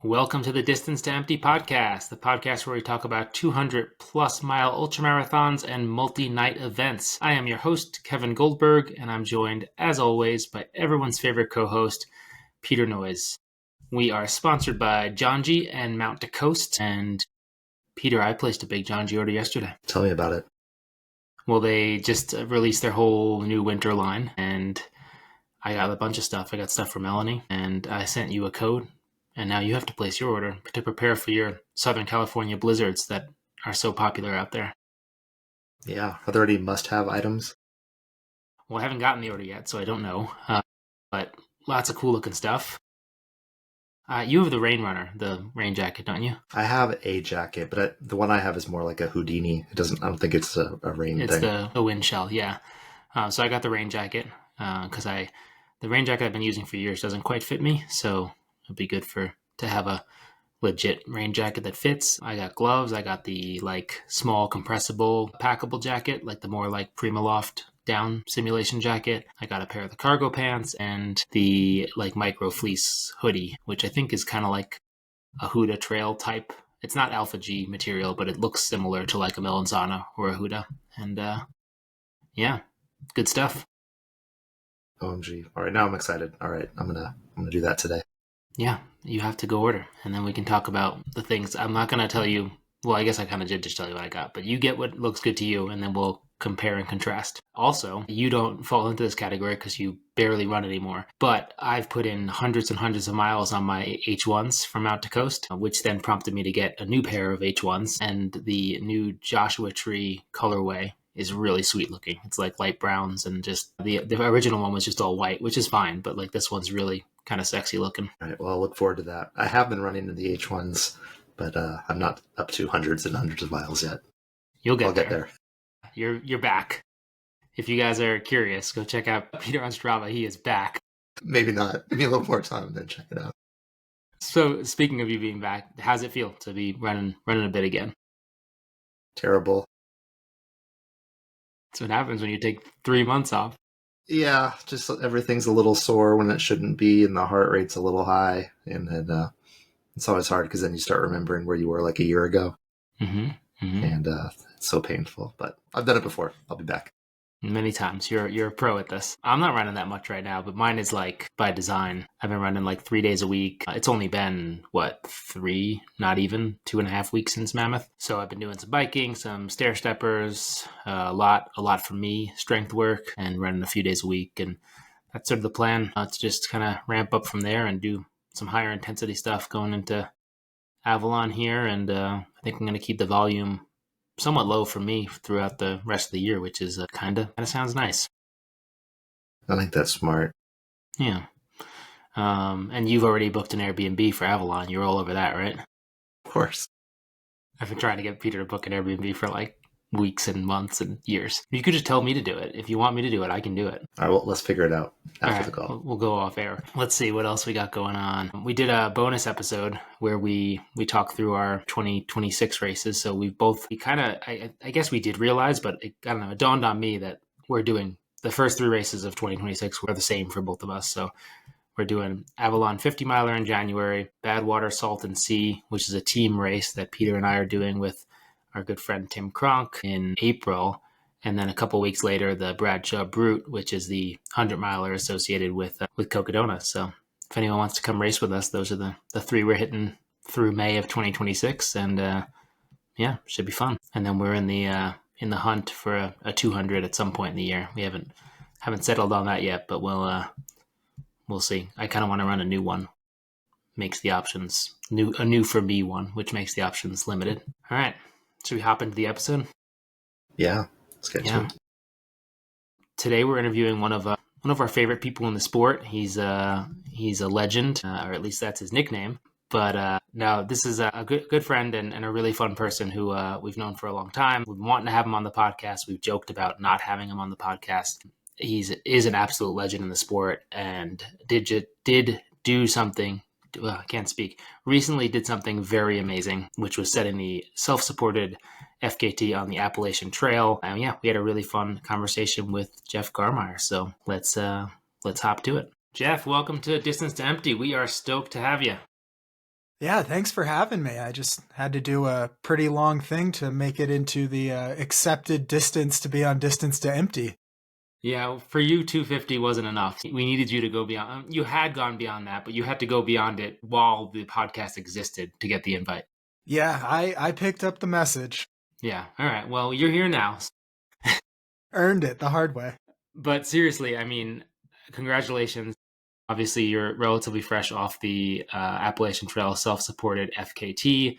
Welcome to the Distance to Empty podcast, the podcast where we talk about 200 plus mile ultramarathons and multi-night events. I am your host, Kevin Goldberg, and I'm joined, as always, by everyone's favorite co-host, Peter Noyes. We are sponsored by John G and Mount to Coast, and Peter, I placed a big John G order yesterday. Tell me about it. Well, they just released their whole new winter line, and I got a bunch of stuff. I got stuff for Melanie, and I sent you a code. And now you have to place your order to prepare for your Southern California blizzards that are so popular out there. Yeah. Are there any must-have items? Well, I haven't gotten the order yet, so I don't know. But lots of cool-looking stuff. You have the Rain Runner, the rain jacket, don't you? I have a jacket, but the one I have is more like a Houdini. I don't think it's a rain thing. It's the wind shell, yeah. So I got the rain jacket because the rain jacket I've been using for years doesn't quite fit me, so it'd be good to have a legit rain jacket that fits. I got gloves. I got the small compressible packable jacket, like the more like Primaloft down simulation jacket. I got a pair of the cargo pants and the micro fleece hoodie, which I think is kind of like a Huda Trail type. It's not Alpha G material, but it looks similar to like a Melanzana or a Huda. And yeah, good stuff. OMG. All right, now I'm excited. All right, I'm gonna do that today. Yeah, you have to go order, and then we can talk about the things. I'm not going to tell you, well, I guess I kind of did just tell you what I got, but you get what looks good to you, and then we'll compare and contrast. Also, you don't fall into this category because you barely run anymore, but I've put in hundreds and hundreds of miles on my H1s from Mount to Coast, which then prompted me to get a new pair of H1s, and the new Joshua Tree colorway is really sweet looking. It's like light browns, and just the original one was just all white, which is fine, but this one's really kind of sexy looking. All right, well, I'll look forward to that. I have been running in the H1s, but I'm not up to hundreds and hundreds of miles yet. I'll get there. You're back. If you guys are curious, go check out Peter on Strava. He is back. Maybe not. Give me a little more time and then check it out. So speaking of you being back, how's it feel to be running a bit again? Terrible. That's what happens when you take 3 months off. Yeah, just everything's a little sore when it shouldn't be, and the heart rate's a little high, and then it's always hard because then you start remembering where you were like a year ago, and it's so painful. But I've done it before. I'll be back. Many times. You're a pro at this. I'm not running that much right now, but mine is by design. I've been running 3 days a week. It's only been 3, not even 2.5 weeks since Mammoth. So I've been doing some biking, some stair steppers, a lot for me, strength work, and running a few days a week. And that's sort of the plan. To just kind of ramp up from there and do some higher intensity stuff going into Avalon here. And I think I'm going to keep the volume somewhat low for me throughout the rest of the year, which is kind of sounds nice. I think that's smart. Yeah. And you've already booked an Airbnb for Avalon. You're all over that, right? Of course. I've been trying to get Peter to book an Airbnb for weeks and months and years. You could just tell me to do it. If you want me to do it, I can do it. All right, well, let's figure it out after the call. We'll go off air. Let's see what else we got going on. We did a bonus episode where we talked through our 2026 races. So I guess we did realize, but it dawned on me that we're doing the first 3 races of 2026 were the same for both of us. So we're doing Avalon 50 miler in January, Badwater Salt and Sea, which is a team race that Peter and I are doing with our good friend Tim Cronk in April. And then a couple weeks later, the Bradshaw Brute, which is the 100-miler associated with Cocodona. So if anyone wants to come race with us, those are the 3 we're hitting through May of 2026. And yeah, should be fun. And then we're in the hunt for a 200 at some point in the year. We haven't settled on that yet, but we'll see. I kind of want to run a new one. Makes the options a new for me one, which makes the options limited. All right. Should we hop into the episode? Yeah, let's get to it. Today we're interviewing one of our favorite people in the sport. He's a legend, or at least that's his nickname. But no, this is a good friend and a really fun person who we've known for a long time. We've been wanting to have him on the podcast. We've joked about not having him on the podcast. He is an absolute legend in the sport and did do something. I can't speak. Recently did something very amazing, which was setting the self-supported FKT on the Appalachian Trail. And yeah, we had a really fun conversation with Jeff Garmire. So let's hop to it. Jeff, welcome to Distance to Empty. We are stoked to have you. Yeah, thanks for having me. I just had to do a pretty long thing to make it into the accepted distance to be on distance to empty. Yeah, for you, 250 wasn't enough. We needed you to go beyond. You had gone beyond that, but you had to go beyond it while the podcast existed to get the invite. Yeah, I picked up the message. Yeah. All right. Well, you're here now. Earned it the hard way. But seriously, I mean, congratulations. Obviously, you're relatively fresh off the Appalachian Trail self-supported FKT.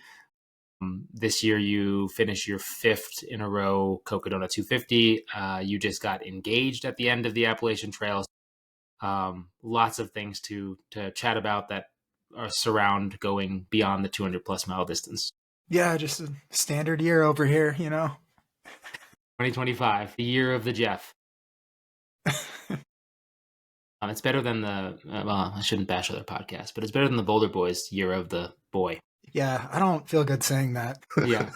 This year, you finished your 5th in a row Cocodona 250. You just got engaged at the end of the Appalachian Trail. Lots of things to chat about that surround going beyond the 200 plus mile distance. Yeah, just a standard year over here, 2025, the year of the Jeff. It's better than the, well, I shouldn't bash other podcasts, but it's better than the Boulder Boys year of the boy. Yeah, I don't feel good saying that. Yeah.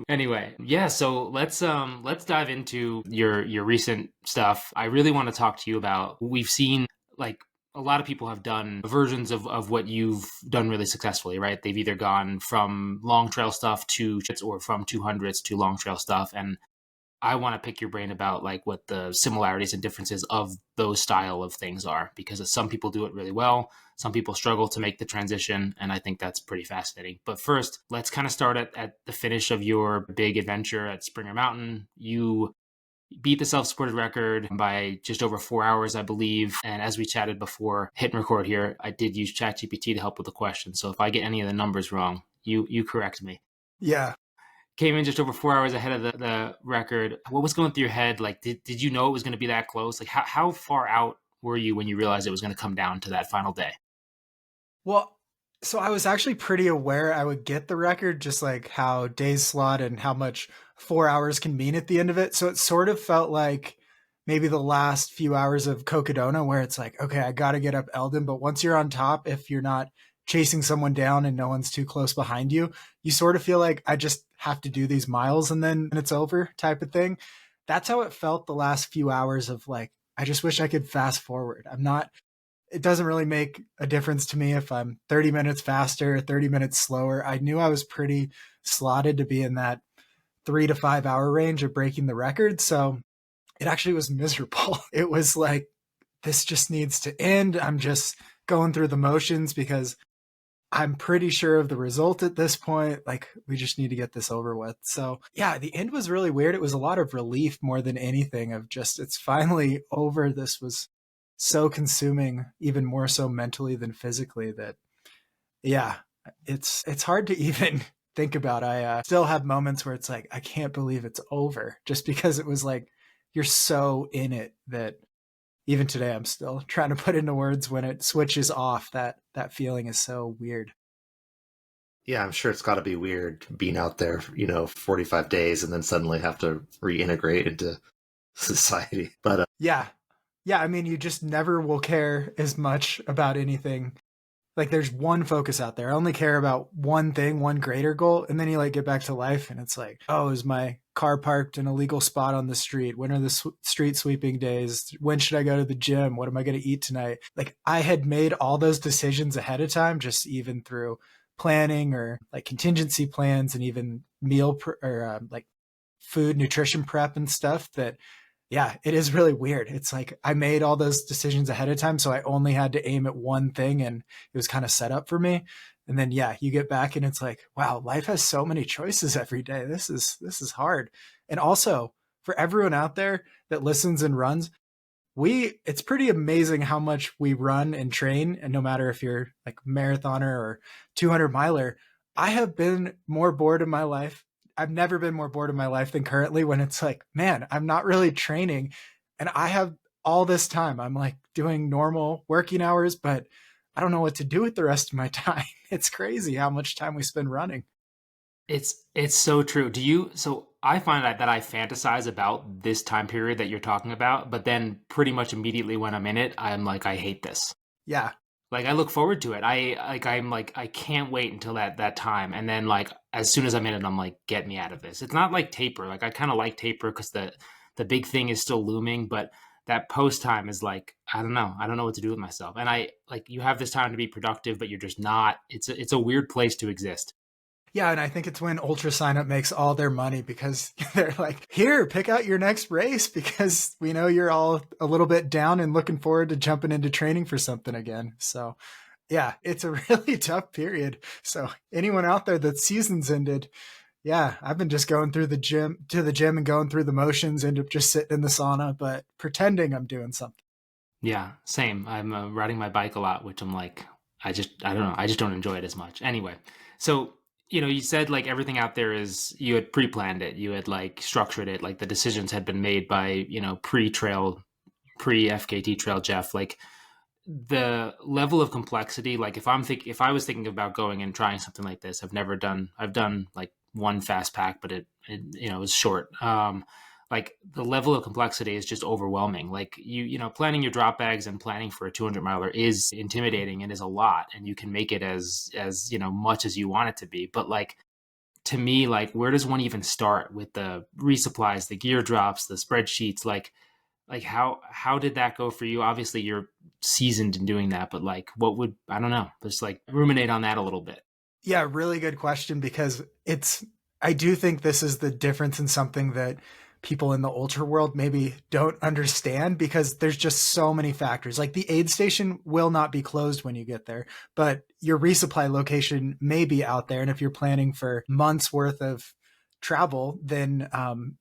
Anyway, yeah. So let's dive into your recent stuff. I really want to talk to you about. We've seen like a lot of people have done versions of what you've done really successfully, right? They've either gone from long trail stuff to or from 200s to long trail stuff, and I want to pick your brain about like what the similarities and differences of those style of things are, because some people do it really well. Some people struggle to make the transition, and I think that's pretty fascinating. But first, let's kind of start at the finish of your big adventure at Springer Mountain. You beat the self-supported record by just over 4 hours, I believe. And as we chatted before, hit and record here, I did use ChatGPT to help with the question. So if I get any of the numbers wrong, you correct me. Yeah. Came in just over 4 hours ahead of the record. What was going through your head? Like, did you know it was going to be that close? Like, how far out were you when you realized it was going to come down to that final day? Well, so I was actually pretty aware I would get the record, just like how days slot and how much 4 hours can mean at the end of it. So it sort of felt like maybe the last few hours of Cocodona where it's like, okay, I got to get up Eldon. But once you're on top, if you're not chasing someone down and no one's too close behind you, you sort of feel like I just have to do these miles and then it's over type of thing. That's how it felt the last few hours of like, I just wish I could fast forward. It doesn't really make a difference to me if I'm 30 minutes faster, 30 minutes slower. I knew I was pretty slotted to be in that 3 to 5 hour range of breaking the record. So it actually was miserable. It was like, this just needs to end. I'm just going through the motions because I'm pretty sure of the result at this point. Like, we just need to get this over with. So yeah, the end was really weird. It was a lot of relief more than anything of just, it's finally over. This was so consuming, even more so mentally than physically, that yeah, it's hard to even think about. I still have moments where it's like, I can't believe it's over, just because it was like, you're so in it that even today I'm still trying to put into words when it switches off. That feeling is so weird. Yeah, I'm sure it's got to be weird being out there, 45 days and then suddenly have to reintegrate into society. But yeah. I mean, you just never will care as much about anything. Like, there's one focus out there. I only care about one thing, one greater goal. And then you like get back to life and it's like, oh, is my car parked in a legal spot on the street? When are the street sweeping days? When should I go to the gym? What am I going to eat tonight? Like, I had made all those decisions ahead of time, just even through planning or like contingency plans and even meal or like food nutrition prep and stuff, that yeah, it is really weird. It's like I made all those decisions ahead of time, so I only had to aim at one thing and it was kind of set up for me. And then yeah, you get back and it's like, wow, life has so many choices every day. This is hard. And also, for everyone out there that listens and runs, it's pretty amazing how much we run and train. And no matter if you're like marathoner or 200 miler, I have been more bored in my life. I've never been more bored in my life than currently, when it's like, man, I'm not really training and I have all this time. I'm like doing normal working hours, but I don't know what to do with the rest of my time. It's crazy how much time we spend running. It's so true. So I find that I fantasize about this time period that you're talking about, but then pretty much immediately when I'm in it, I'm like, I hate this. Yeah. Like, I look forward to it. I can't wait until that time. And then like, as soon as I'm in it, I'm like, get me out of this. It's not like taper. Like, I kind of like taper because the big thing is still looming, but that post time is like, I don't know what to do with myself. And I like, you have this time to be productive, but you're just not. It's a weird place to exist. Yeah, and I think it's when Ultra Sign Up makes all their money, because they're like, here, pick out your next race, because we know you're all a little bit down and looking forward to jumping into training for something again. So yeah, it's a really tough period. So anyone out there that season's ended, yeah, I've been just going through the gym and going through the motions, end up just sitting in the sauna, but pretending I'm doing something. Yeah, same. I'm riding my bike a lot, which I'm like, I don't know. I just don't enjoy it as much. Anyway, so, you said like everything out there is, you had pre-planned it. You had like structured it. Like the decisions had been made by, pre-trail, pre-FKT trail Jeff. Like the level of complexity, like if I was thinking about going and trying something like this, I've done like one fast pack, but it was short. Like the level of complexity is just overwhelming. Like planning your drop bags and planning for a 200 miler is intimidating and is a lot, and you can make it as much as you want it to be. But like, to me, like, where does one even start with the resupplies, the gear drops, the spreadsheets? Like how did that go for you? Obviously you're seasoned in doing that, but like, I don't know, just like ruminate on that a little bit. Yeah, really good question, because I do think this is the difference in something that people in the ultra world maybe don't understand, because there's just so many factors. Like the aid station will not be closed when you get there, but your resupply location may be out there. And if you're planning for months worth of travel, then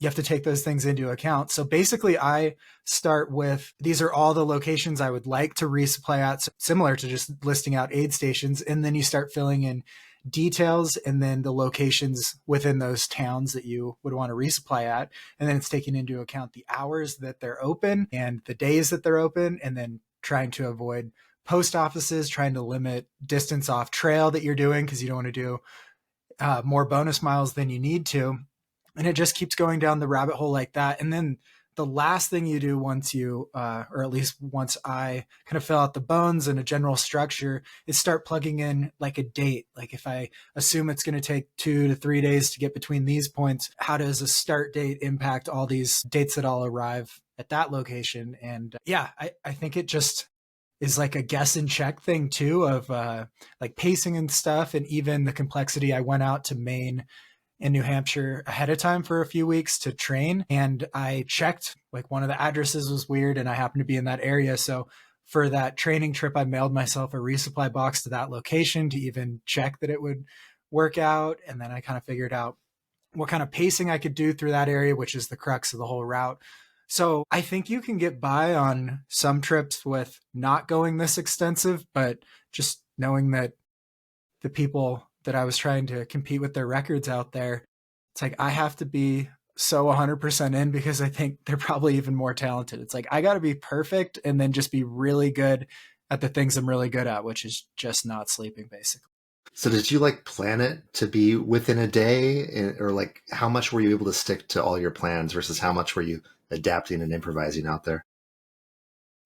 you have to take those things into account. So basically I start with, these are all the locations I would like to resupply at, similar to just listing out aid stations. And then you start filling in details and then the locations within those towns that you would want to resupply at. And then it's taking into account the hours that they're open and the days that they're open, and then trying to avoid post offices, trying to limit distance off trail that you're doing, because you don't want to do more bonus miles than you need to. And it just keeps going down the rabbit hole like that. And then the last thing you do once you, or at least once I kind of fill out the bones and a general structure, is start plugging in like a date. Like if I assume it's going to take 2 to 3 days to get between these points, how does a start date impact all these dates that I'll arrive at that location? And yeah, I think it just is like a guess and check thing too, of like pacing and stuff. And even the complexity, I went out to Maine in New Hampshire ahead of time for a few weeks to train. And I checked, like one of the addresses was weird and I happened to be in that area. So for that training trip, I mailed myself a resupply box to that location to even check that it would work out. And then I kind of figured out what kind of pacing I could do through that area, which is the crux of the whole route. So I think you can get by on some trips with not going this extensive, but just knowing that the people that I was trying to compete with their records out there, it's like, I have to be so 100% in, because I think they're probably even more talented. It's like, I got to be perfect and then just be really good at the things I'm really good at, which is just not sleeping, basically. So did you like plan it to be within a day, or like how much were you able to stick to all your plans versus how much were you adapting and improvising out there?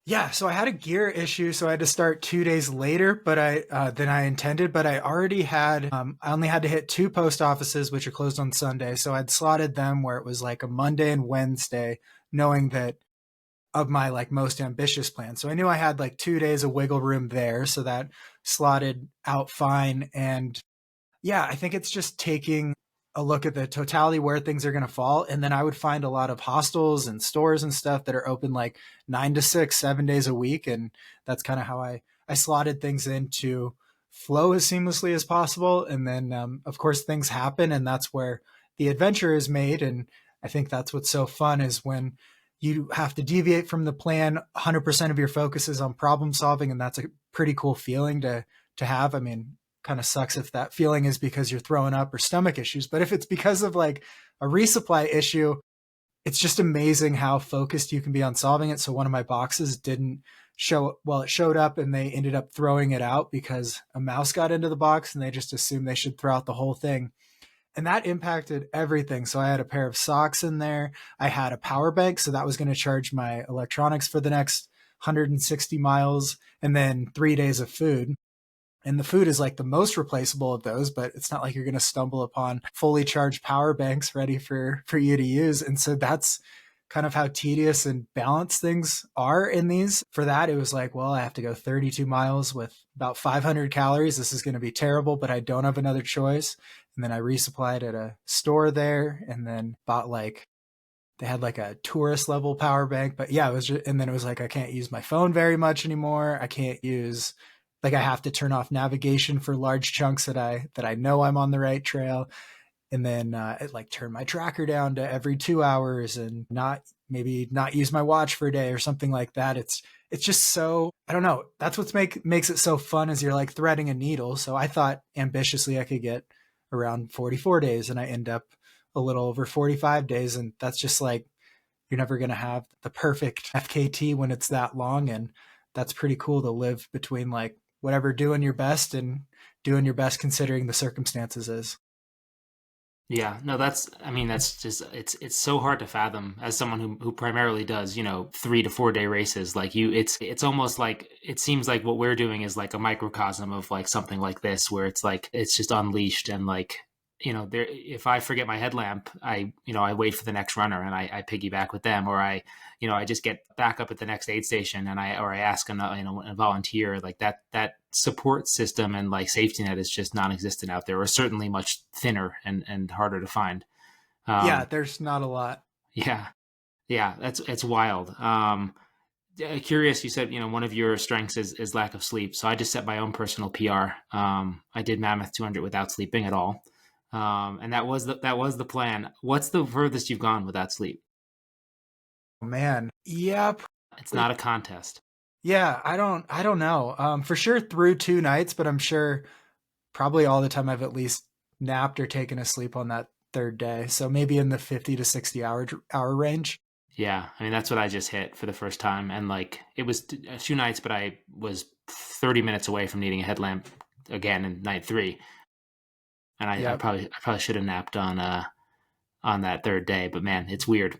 Yeah, so I had a gear issue, so I had to start 2 days later, but than I intended. But I already had, I only had to hit 2 post offices, which are closed on Sunday. So I'd slotted them where it was like a Monday and Wednesday, knowing that of my like most ambitious plan. So I knew I had like 2 days of wiggle room there, so that slotted out fine. And yeah, I think it's just taking a look at the totality where things are going to fall. And then I would find a lot of hostels and stores and stuff that are open like 9 to 6, 7 days a week. And that's kind of how I slotted things in to flow as seamlessly as possible. And then, of course, things happen, and that's where the adventure is made. And I think that's what's so fun, is when you have to deviate from the plan. 100% of your focus is on problem solving. And that's a pretty cool feeling to have. I mean, kind of sucks if that feeling is because you're throwing up or stomach issues, but if it's because of like a resupply issue, it's just amazing how focused you can be on solving it. So one of my boxes didn't show, well, it showed up and they ended up throwing it out because a mouse got into the box and they just assumed they should throw out the whole thing. And that impacted everything. So I had a pair of socks in there. I had a power bank, so that was going to charge my electronics for the next 160 miles, and then 3 days of food. And the food is like the most replaceable of those, but it's not like you're going to stumble upon fully charged power banks ready for you to use. And so that's kind of how tedious and balanced things are in these. For that, it was like, well, I have to go 32 miles with about 500 calories. This is going to be terrible, but I don't have another choice. And then I resupplied at a store there and then bought like, they had like a tourist level power bank, but yeah, it was just, and then it was like, I can't use my phone very much anymore. I can't use, like, I have to turn off navigation for large chunks that I know I'm on the right trail. And then it like turn my tracker down to every 2 hours and maybe not use my watch for a day or something like that. It's just so, I don't know. That's what makes it so fun, is you're like threading a needle. So I thought ambitiously I could get around 44 days and I end up a little over 45 days. And that's just like, you're never going to have the perfect FKT when it's that long. And that's pretty cool to live between like whatever doing your best and doing your best considering the circumstances is. Yeah, no, that's just, it's so hard to fathom as someone who primarily does, 3 to 4 day races. Like it's almost like, it seems like what we're doing is like a microcosm of like something like this, where it's like, it's just unleashed. And like, there, if I forget my headlamp, I wait for the next runner and I piggyback with them, or I just get back up at the next aid station and I ask a volunteer. Like that support system and like safety net is just non-existent out there, or certainly much thinner and harder to find. Yeah, there's not a lot. Yeah, it's wild. Curious, you said one of your strengths is lack of sleep. So I just set my own personal PR. I did Mammoth 200 without sleeping at all. And that was the plan. What's the furthest you've gone without sleep? Oh, man. Yeah. It's not a contest. Yeah. I don't know. For sure through 2 nights, but I'm sure probably all the time I've at least napped or taken a sleep on that third day. So maybe in the 50 to 60 hour range. Yeah. I mean, that's what I just hit for the first time. And like, it was 2 nights, but I was 30 minutes away from needing a headlamp again in night 3. And I probably should have napped on that third day, but man, it's weird.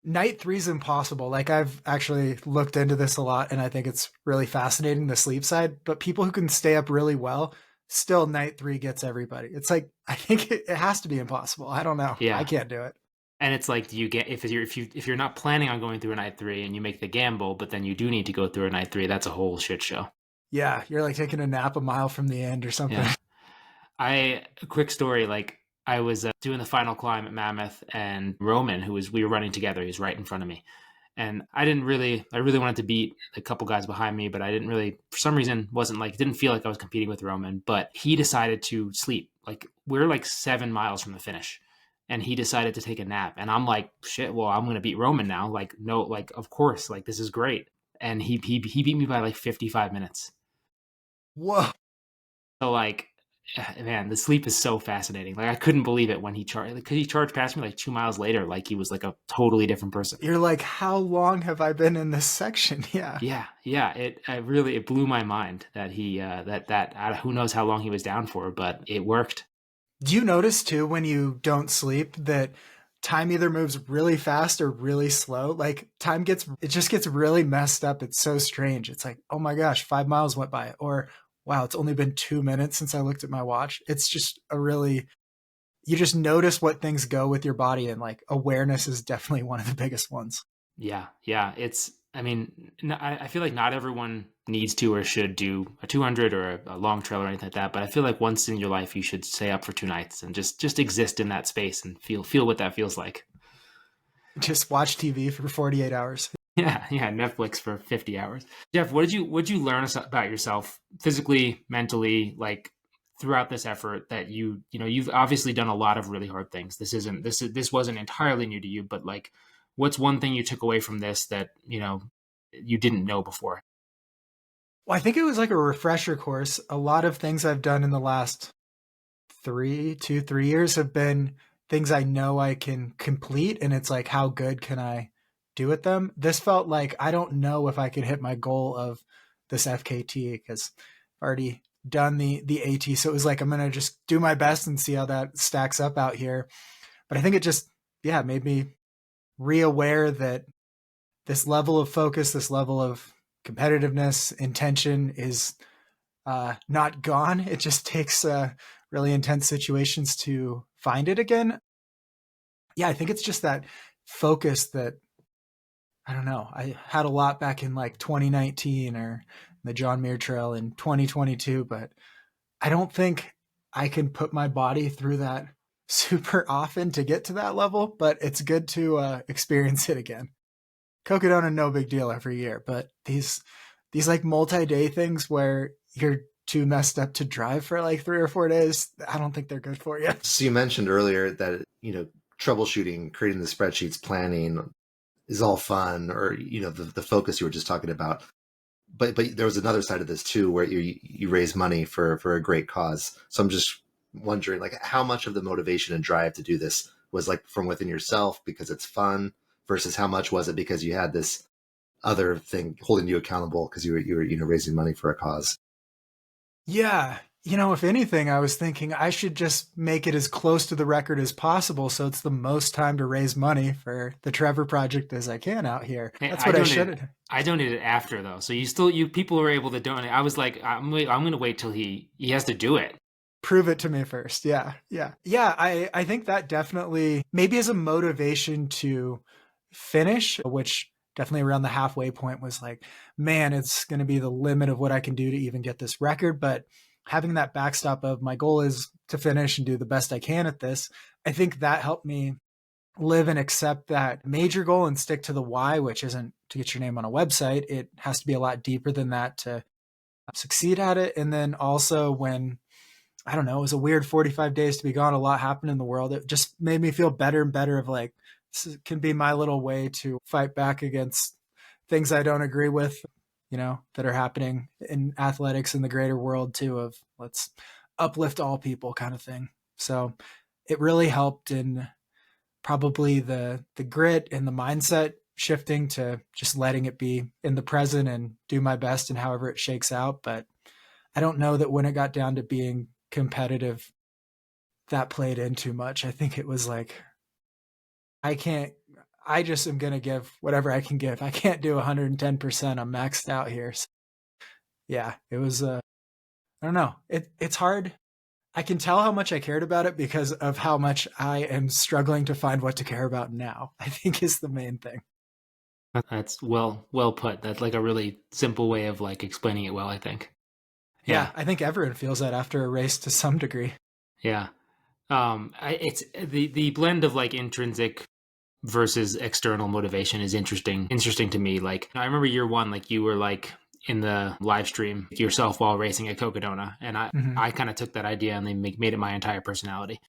Night 3 is impossible. Like, I've actually looked into this a lot and I think it's really fascinating, the sleep side, but people who can stay up really well, still night 3 gets everybody. It's like, I think it has to be impossible. I don't know. Yeah. I can't do it. And it's like, do you get, if you're not planning on going through a night 3 and you make the gamble, but then you do need to go through a night 3, that's a whole shit show. Yeah. You're like taking a nap a mile from the end or something. Yeah. A quick story, like I was doing the final climb at Mammoth, and Roman, we were running together, he was right in front of me. And I really wanted to beat a couple guys behind me, but I didn't really, for some reason, didn't feel like I was competing with Roman, but he decided to sleep. Like, we're like 7 miles from the finish and he decided to take a nap. And I'm like, shit, well, I'm going to beat Roman now. Like, no, like, of course, like, this is great. And he beat me by like 55 minutes. Whoa. So like, man, the sleep is so fascinating. Like, I couldn't believe it when he charged, because he charged past me like 2 miles later, like he was like a totally different person. You're like, how long have I been in this section? Yeah. It blew my mind that he who knows how long he was down for, but it worked. Do you notice too, when you don't sleep, that time either moves really fast or really slow? Like, it just gets really messed up. It's so strange. It's like, oh my gosh, 5 miles went by, or wow, it's only been 2 minutes since I looked at my watch. It's just you just notice what things go with your body, and like awareness is definitely one of the biggest ones. Yeah. I feel like not everyone needs to or should do a 200 or a long trail or anything like that. But I feel like once in your life, you should stay up for 2 nights and just exist in that space and feel what that feels like. Just watch TV for 48 hours. Yeah, Netflix for 50 hours. Jeff, what did you learn about yourself physically, mentally, like throughout this effort that you've obviously done a lot of really hard things. This wasn't entirely new to you, but like, what's one thing you took away from this that, you didn't know before? Well, I think it was like a refresher course. A lot of things I've done in the last 3 years have been things I know I can complete. And it's like, how good can I do at them? This felt like, I don't know if I could hit my goal of this FKT because I've already done the AT. So it was like, I'm going to just do my best and see how that stacks up out here. But I think it just, made me re-aware that this level of focus, this level of competitiveness, intention is not gone. It just takes really intense situations to find it again. Yeah, I think it's just that focus that, I don't know, I had a lot back in like 2019 or the John Muir Trail in 2022, but I don't think I can put my body through that super often to get to that level, but it's good to experience it again. Cocodona, no big deal every year, but these like multi-day things where you're too messed up to drive for like 3 or 4 days, I don't think they're good for you. So you mentioned earlier that, troubleshooting, creating the spreadsheets, planning is all fun, or, the focus you were just talking about. But there was another side of this too, where you raise money for a great cause. So I'm just wondering, like, how much of the motivation and drive to do this was like from within yourself because it's fun, versus how much was it because you had this other thing holding you accountable because you were raising money for a cause. Yeah. If anything, I was thinking I should just make it as close to the record as possible so it's the most time to raise money for the Trevor Project as I can out here. That's what I should have. I donated after, though. So people were able to donate. I was like, I'm going to wait till he has to do it. Prove it to me first. Yeah. I think that definitely maybe as a motivation to finish, which definitely around the halfway point was like, man, it's going to be the limit of what I can do to even get this record. But having that backstop of my goal is to finish and do the best I can at this, I think that helped me live and accept that major goal and stick to the why, which isn't to get your name on a website. It has to be a lot deeper than that to succeed at it. And then also when, I don't know, it was a weird 45 days to be gone, a lot happened in the world. It just made me feel better and better of like, this can be my little way to fight back against things I don't agree with, that are happening in athletics in the greater world too, of let's uplift all people kind of thing. So it really helped in probably the grit and the mindset shifting to just letting it be in the present and do my best and however it shakes out. But I don't know that when it got down to being competitive, that played in too much. I think it was like, I just am going to give whatever I can give. I can't do 110%. I'm maxed out here. So, yeah, it was, I don't know. It's hard. I can tell how much I cared about it because of how much I am struggling to find what to care about now, I think is the main thing. That's well put. That's like a really simple way of like explaining it well, I think. Yeah, I think everyone feels that after a race to some degree. Yeah. It's the blend of like intrinsic versus external motivation is interesting to me. Like, I remember year one, like you were like in the live stream yourself while racing at Cocodona, and I kind of took that idea and they made it my entire personality.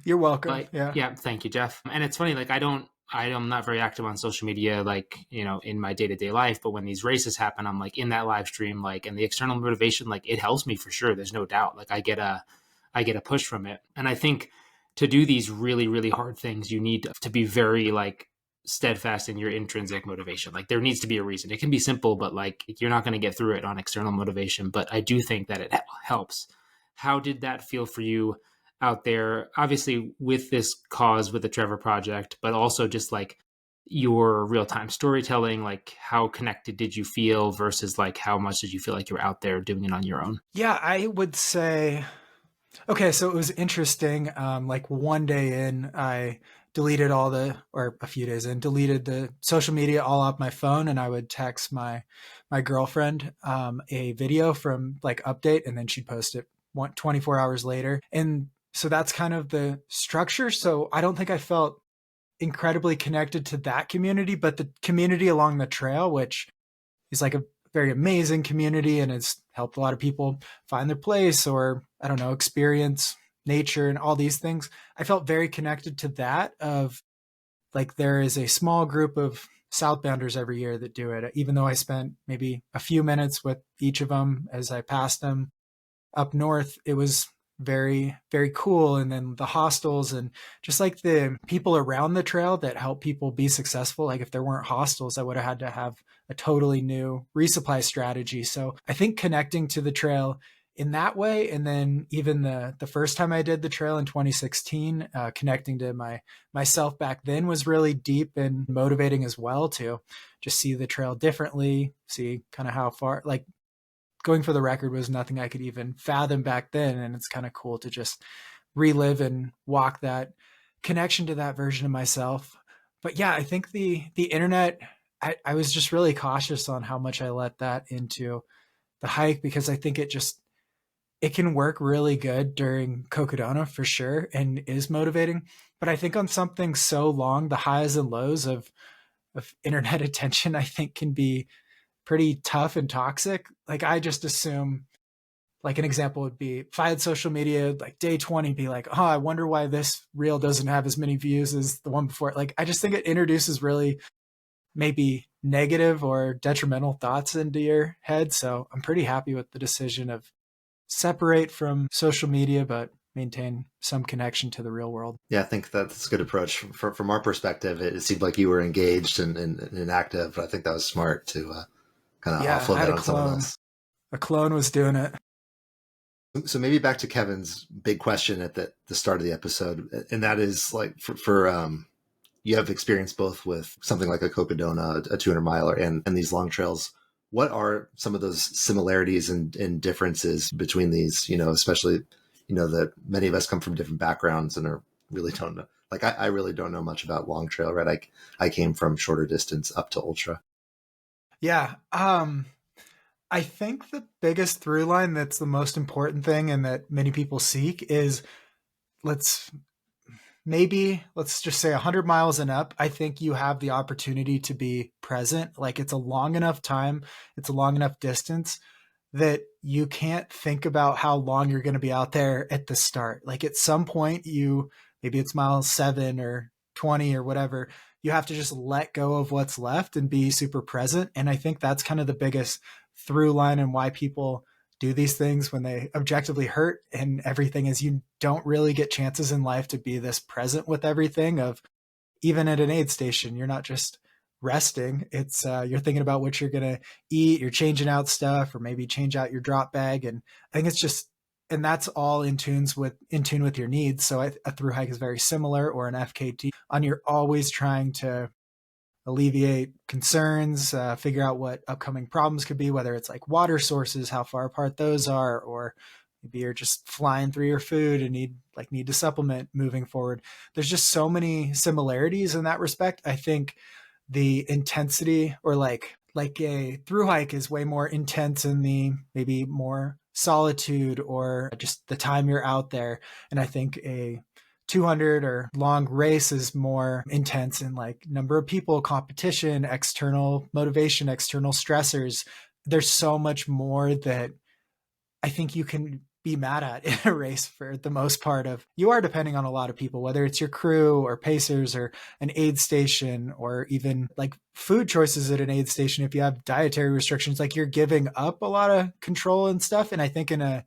You're welcome. But, yeah, thank you, Jeff. And it's funny, like I'm not very active on social media, like, in my day-to-day life, but when these races happen, I'm like in that live stream, like, and the external motivation, like, it helps me for sure. There's no doubt. Like I get a push from it. And I think to do these really, really hard things, you need to be very like steadfast in your intrinsic motivation. Like there needs to be a reason. It can be simple, but like you're not going to get through it on external motivation. But I do think that it helps. How did that feel for you out there? Obviously with this cause, with the Trevor Project, but also just like your real-time storytelling, like how connected did you feel versus like how much did you feel like you were out there doing it on your own? Yeah, I would say, okay, so it was interesting. Like one day in, I deleted a few days in, deleted the social media all off my phone, and I would text my girlfriend a video from like update, and then she'd post it 24 hours later. And so that's kind of the structure. So I don't think I felt incredibly connected to that community, but the community along the trail, which is like a very amazing community and it's helped a lot of people find their place or, I don't know, experience nature and all these things. I felt very connected to that of like, there is a small group of southbounders every year that do it, even though I spent maybe a few minutes with each of them as I passed them up north. It was very, very cool. And then the hostels and just like the people around the trail that help people be successful. Like if there weren't hostels, I would have had to have a totally new resupply strategy. So I think connecting to the trail in that way. And then even the first time I did the trail in 2016, connecting to myself back then was really deep and motivating as well to just see the trail differently, see kind of how far, like going for the record was nothing I could even fathom back then. And it's kind of cool to just relive and walk that connection to that version of myself. But yeah, I think the internet, I was just really cautious on how much I let that into the hike, because I think it can work really good during Cocodona for sure and is motivating. But I think on something so long, the highs and lows of internet attention, I think can be pretty tough and toxic. Like I just assume, like an example would be if I had social media, like day 20, be like, oh, I wonder why this reel doesn't have as many views as the one before. Like, I just think it introduces really maybe negative or detrimental thoughts into your head. So I'm pretty happy with the decision of separate from social media, but maintain some connection to the real world. Yeah, I think that's a good approach. From our perspective, it seemed like you were engaged and active, but I think that was smart to kind of offload that on someone else. A clone was doing it. So maybe back to Kevin's big question at the start of the episode, and that is like for you have experience both with something like a Cocodona, a 200 miler, and these long trails. What are some of those similarities and differences between these? Especially that many of us come from different backgrounds and really don't know. Like I really don't know much about long trail, right? I came from shorter distance up to ultra. Yeah. I think the biggest through line that's the most important thing and that many people seek is let's just say 100 miles and up. I think you have the opportunity to be present. Like it's a long enough time, it's a long enough distance that you can't think about how long you're going to be out there at the start. Like at some point maybe it's mile 7 or 20 or whatever, you have to just let go of what's left and be super present. And I think that's kind of the biggest through line and why people do these things when they objectively hurt and everything is you don't really get chances in life to be this present with everything. Of even at an aid station, you're not just resting. It's you're thinking about what you're going to eat, you're changing out stuff, or maybe change out your drop bag. And I think it's just, and that's all in tune with your needs. So a through hike is very similar, or an FKT on you're always trying to alleviate concerns, figure out what upcoming problems could be, whether it's like water sources, how far apart those are, or maybe you're just flying through your food and need to supplement moving forward. There's just so many similarities in that respect. I think the intensity, or like a through hike is way more intense in the maybe more solitude or just the time you're out there. And I think a 200 or long race is more intense in like number of people, competition, external motivation, external stressors. There's so much more that I think you can be mad at in a race for the most part. Of you are depending on a lot of people, whether it's your crew or pacers or an aid station, or even like food choices at an aid station. If you have dietary restrictions, like you're giving up a lot of control and stuff. And I think in a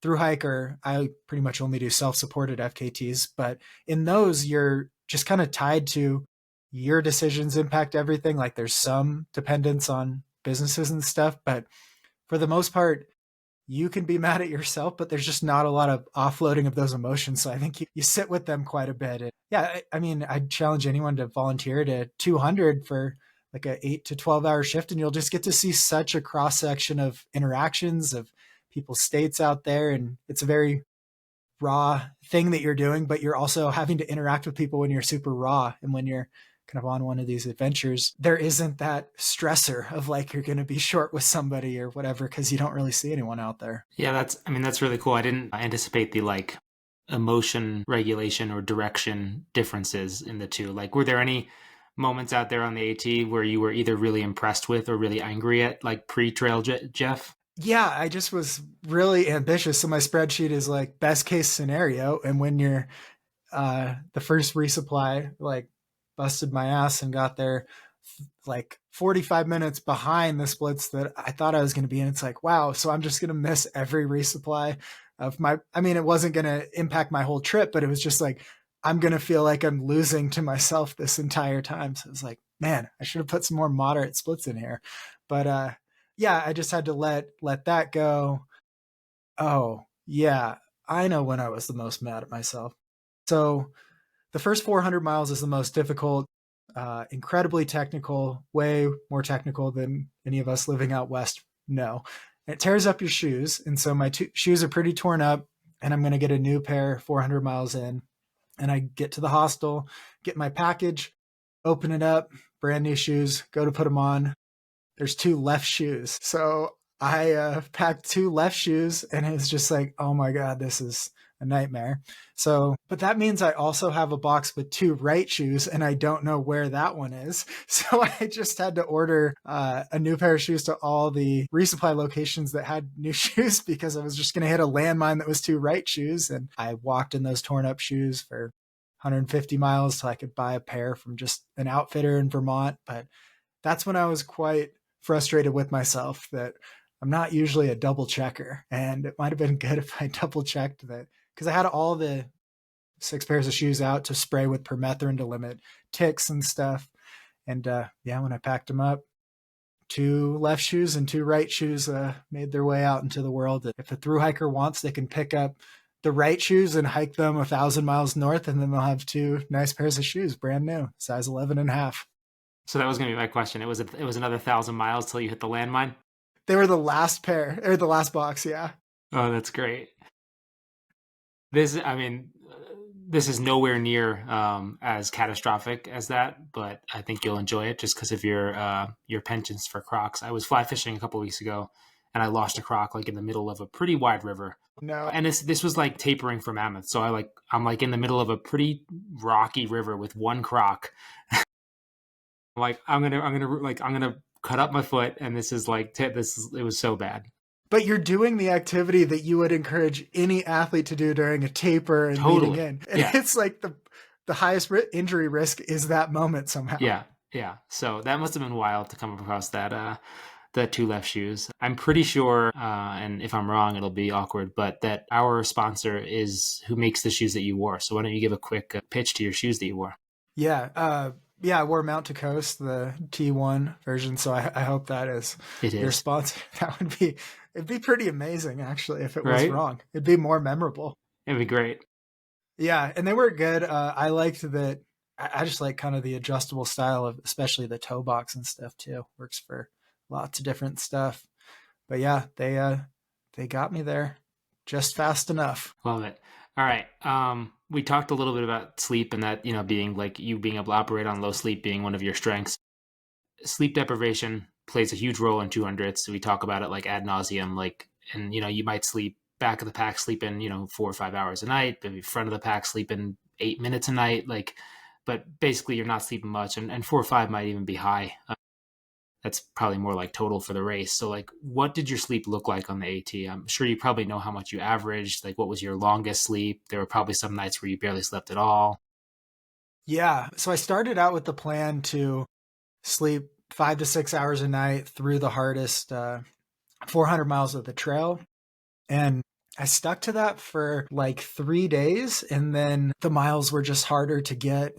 through hiker, I pretty much only do self-supported FKTs, but in those you're just kind of tied to your decisions impact everything. Like there's some dependence on businesses and stuff, but for the most part, you can be mad at yourself, but there's just not a lot of offloading of those emotions. So I think you sit with them quite a bit. And yeah, I mean, I'd challenge anyone to volunteer to 200 for like a 8 to 12 hour shift. And you'll just get to see such a cross section of interactions of people's states out there. And it's a very raw thing that you're doing, but you're also having to interact with people when you're super raw. And when you're kind of on one of these adventures, there isn't that stressor of like you're going to be short with somebody or whatever, because you don't really see anyone out there. Yeah, that's really cool. I didn't anticipate the like emotion regulation or direction differences in the two. Like, were there any moments out there on the AT where you were either really impressed with or really angry at, like pre-trail Jeff? Yeah, I just was really ambitious. So my spreadsheet is like best case scenario. And when you're the first resupply, like busted my ass and got there like 45 minutes behind the splits that I thought I was going to be in. It's like, wow. So I'm just going to miss every resupply of it wasn't going to impact my whole trip, but it was just like, I'm going to feel like I'm losing to myself this entire time. So it's like, man, I should have put some more moderate splits in here. But yeah, I just had to let that go. Oh yeah, I know when I was the most mad at myself. So the first 400 miles is the most difficult, incredibly technical, way more technical than any of us living out west know. It tears up your shoes. And so my shoes are pretty torn up, and I'm going to get a new pair 400 miles in. And I get to the hostel, get my package, open it up, brand new shoes, go to put them on. There's 2 left shoes. So I packed 2 left shoes, and it was just like, oh my God, this is a nightmare. So, but that means I also have a box with 2 right shoes, and I don't know where that one is. So I just had to order a new pair of shoes to all the resupply locations that had new shoes, because I was just going to hit a landmine that was 2 right shoes. And I walked in those torn up shoes for 150 miles till I could buy a pair from just an outfitter in Vermont. But that's when I was quite frustrated with myself that I'm not usually a double checker. And it might have been good if I double checked that, because I had all the 6 pairs of shoes out to spray with permethrin to limit ticks and stuff. And when I packed them up, 2 left shoes and 2 right shoes made their way out into the world. If a thru hiker wants, they can pick up the right shoes and hike them 1,000 miles north, and then they'll have 2 nice pairs of shoes, brand new, size 11.5. So that was going to be my question. It was another 1,000 miles till you hit the landmine? They were the last pair, or the last box, yeah. Oh, that's great. This is nowhere near as catastrophic as that, but I think you'll enjoy it just because of your penchants for crocs. I was fly fishing a couple of weeks ago, and I lost a croc like in the middle of a pretty wide river. No. And this was like tapering for Mammoth, so I'm like in the middle of a pretty rocky river with 1 croc. I'm gonna cut up my foot, and this is like it was so bad. But you're doing the activity that you would encourage any athlete to do during a taper and leading in. And it's like the highest injury risk is that moment somehow. Yeah. So that must have been wild to come across that the 2 left shoes. I'm pretty sure, and if I'm wrong, it'll be awkward, but that our sponsor is who makes the shoes that you wore. So why don't you give a quick pitch to your shoes that you wore? Yeah. I wore Mount to Coast, the T1 version. So I hope that is your sponsor. It'd be pretty amazing, actually, if it was wrong. It'd be more memorable. It'd be great. Yeah, and they were good. I liked that. I just like kind of the adjustable style of, especially the toe box and stuff too. Works for lots of different stuff. But yeah, they got me there just fast enough. Love it. All right. We talked a little bit about sleep, and that, being like you being able to operate on low sleep being one of your strengths. Sleep deprivation plays a huge role in 200s. So we talk about it like ad nauseum, and you might sleep back of the pack, sleeping, 4 or 5 hours a night, maybe front of the pack sleeping 8 minutes a night. But basically you're not sleeping much, and 4 or 5 might even be high. That's probably more like total for the race. So what did your sleep look like on the AT? I'm sure you probably know how much you averaged. What was your longest sleep? There were probably some nights where you barely slept at all. Yeah. So I started out with the plan to sleep 5 to 6 hours a night through the hardest 400 miles of the trail. And I stuck to that for 3 days. And then the miles were just harder to get.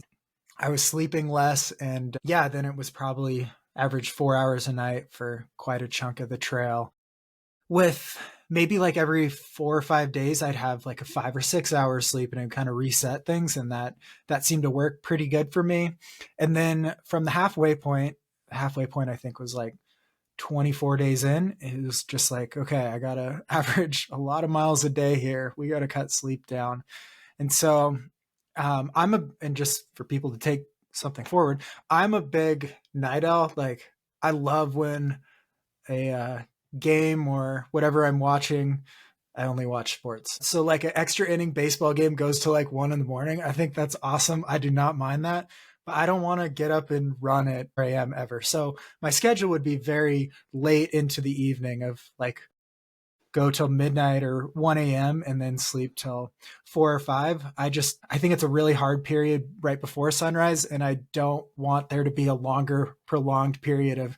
I was sleeping less. And then it was probably average 4 hours a night for quite a chunk of the trail, with maybe every 4 or 5 days, I'd have a 5 or 6 hours sleep, and I'd kind of reset things. And that seemed to work pretty good for me. And then from the halfway point, I think was 24 days in, it was just okay, I got to average a lot of miles a day here. We got to cut sleep down. And so and just for people to take something forward, I'm a big night owl. I love when a game or whatever I'm watching, I only watch sports. So an extra inning baseball game goes to 1 a.m. I think that's awesome. I do not mind that, but I don't want to get up and run at 4 a.m. ever. So my schedule would be very late into the evening of go till midnight or 1 a.m. and then sleep till 4 or 5. I think it's a really hard period right before sunrise. And I don't want there to be a longer prolonged period of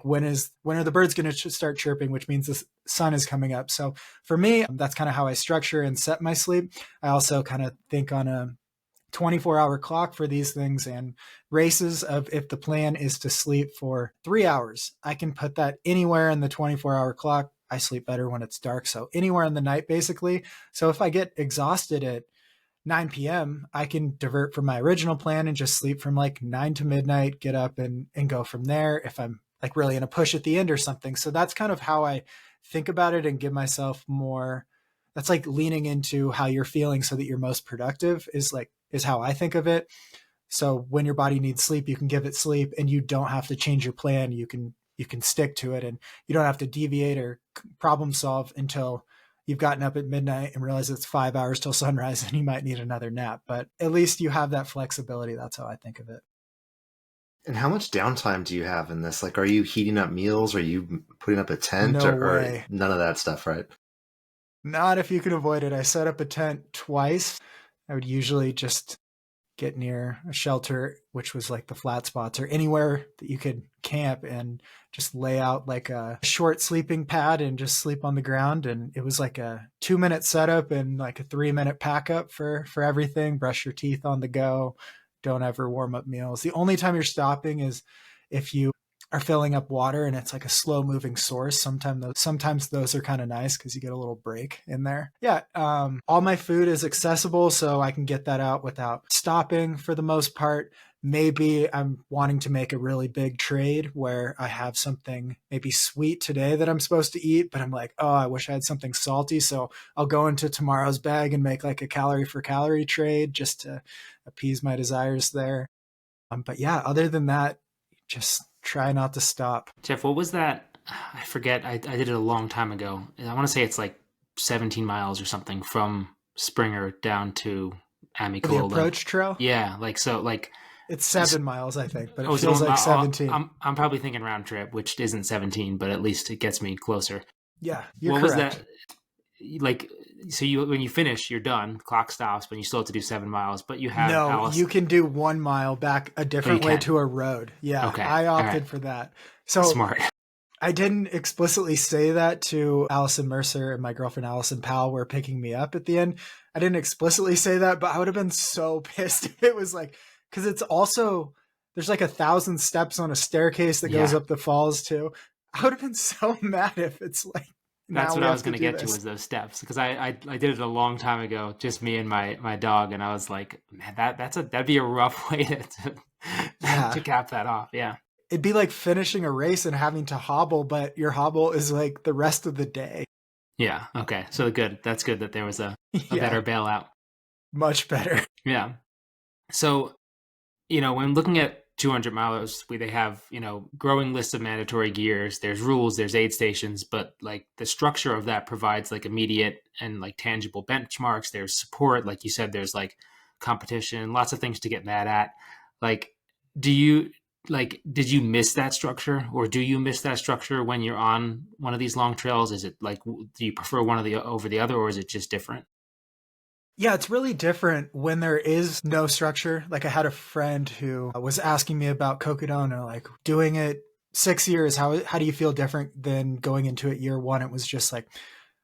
when are the birds going to start chirping, which means the sun is coming up. So for me, that's kind of how I structure and set my sleep. I also kind of think on a 24-hour clock for these things and races of, if the plan is to sleep for 3 hours, I can put that anywhere in the 24-hour clock. I sleep better when it's dark. So anywhere in the night, basically. So if I get exhausted at 9 p.m., I can divert from my original plan and just sleep from 9 to midnight, get up and go from there if I'm really in a push at the end or something. So that's kind of how I think about it and give myself more. That's leaning into how you're feeling so that you're most productive is is how I think of it. So when your body needs sleep, you can give it sleep, and you don't have to change your plan. You can stick to it, and you don't have to deviate or problem solve until you've gotten up at midnight and realize it's 5 hours till sunrise and you might need another nap. But at least you have that flexibility. That's how I think of it. And how much downtime do you have in this? Like, are you heating up meals? Are you putting up a tent? No or way. None of that stuff, right? Not if you can avoid it. I set up a tent twice. I would usually just get near a shelter, which was like the flat spots or anywhere that you could camp, and just lay out like a short sleeping pad and just sleep on the ground. And it was like a 2-minute setup and like a 3-minute pack up for everything. Brush your teeth on the go. Don't ever warm up meals. The only time you're stopping is if you are filling up water and it's like a slow moving source. Sometimes those are kind of nice because you get a little break in there. Yeah. All my food is accessible, so I can get that out without stopping for the most part. Maybe I'm wanting to make a really big trade where I have something maybe sweet today that I'm supposed to eat, but I'm like, oh, I wish I had something salty. So I'll go into tomorrow's bag and make like a calorie for calorie trade just to appease my desires there. But yeah, other than that, just try not to stop. Jeff, what was that? I forget. I did it a long time ago. I want to say it's like 17 miles or something from Springer down to Amicola. The approach trail? Yeah, like so, like it's 7 miles, I think, but it feels like 17. I'm probably thinking round trip, which isn't 17, but at least it gets me closer. Yeah, you're correct. What was that? Like, so when you finish, you're done. Clock stops, but you still have to do 7 miles. But you have you can do 1 mile back a different way to a road. Yeah, okay. I opted for that. So smart. I didn't explicitly say that to Allison Mercer, and my girlfriend Allison Powell were picking me up at the end. I didn't explicitly say that, but I would have been so pissed if it was like, because it's also, there's like 1,000 steps on a staircase that goes up the falls too. I would have been so mad if it's like, that's what I was going to get to was those steps, because I did it a long time ago, just me and my dog, and I was like, man, that'd be a rough way to cap that off. Yeah, it'd be like finishing a race and having to hobble, but your hobble is like the rest of the day. Yeah. Okay. So good. That's good that there was a better bailout. Much better. Yeah. So, when looking at 200 milers, they have, growing lists of mandatory gears. There's rules, there's aid stations, but like the structure of that provides like immediate and like tangible benchmarks. There's support. Like you said, there's like competition, lots of things to get mad at. Like, did you miss that structure, or do you miss that structure when you're on one of these long trails? Is it like, do you prefer one over the other, or is it just different? Yeah, it's really different when there is no structure. Like I had a friend who was asking me about Cocodona, like doing it 6 years. How do you feel different than going into it year one? It was just like,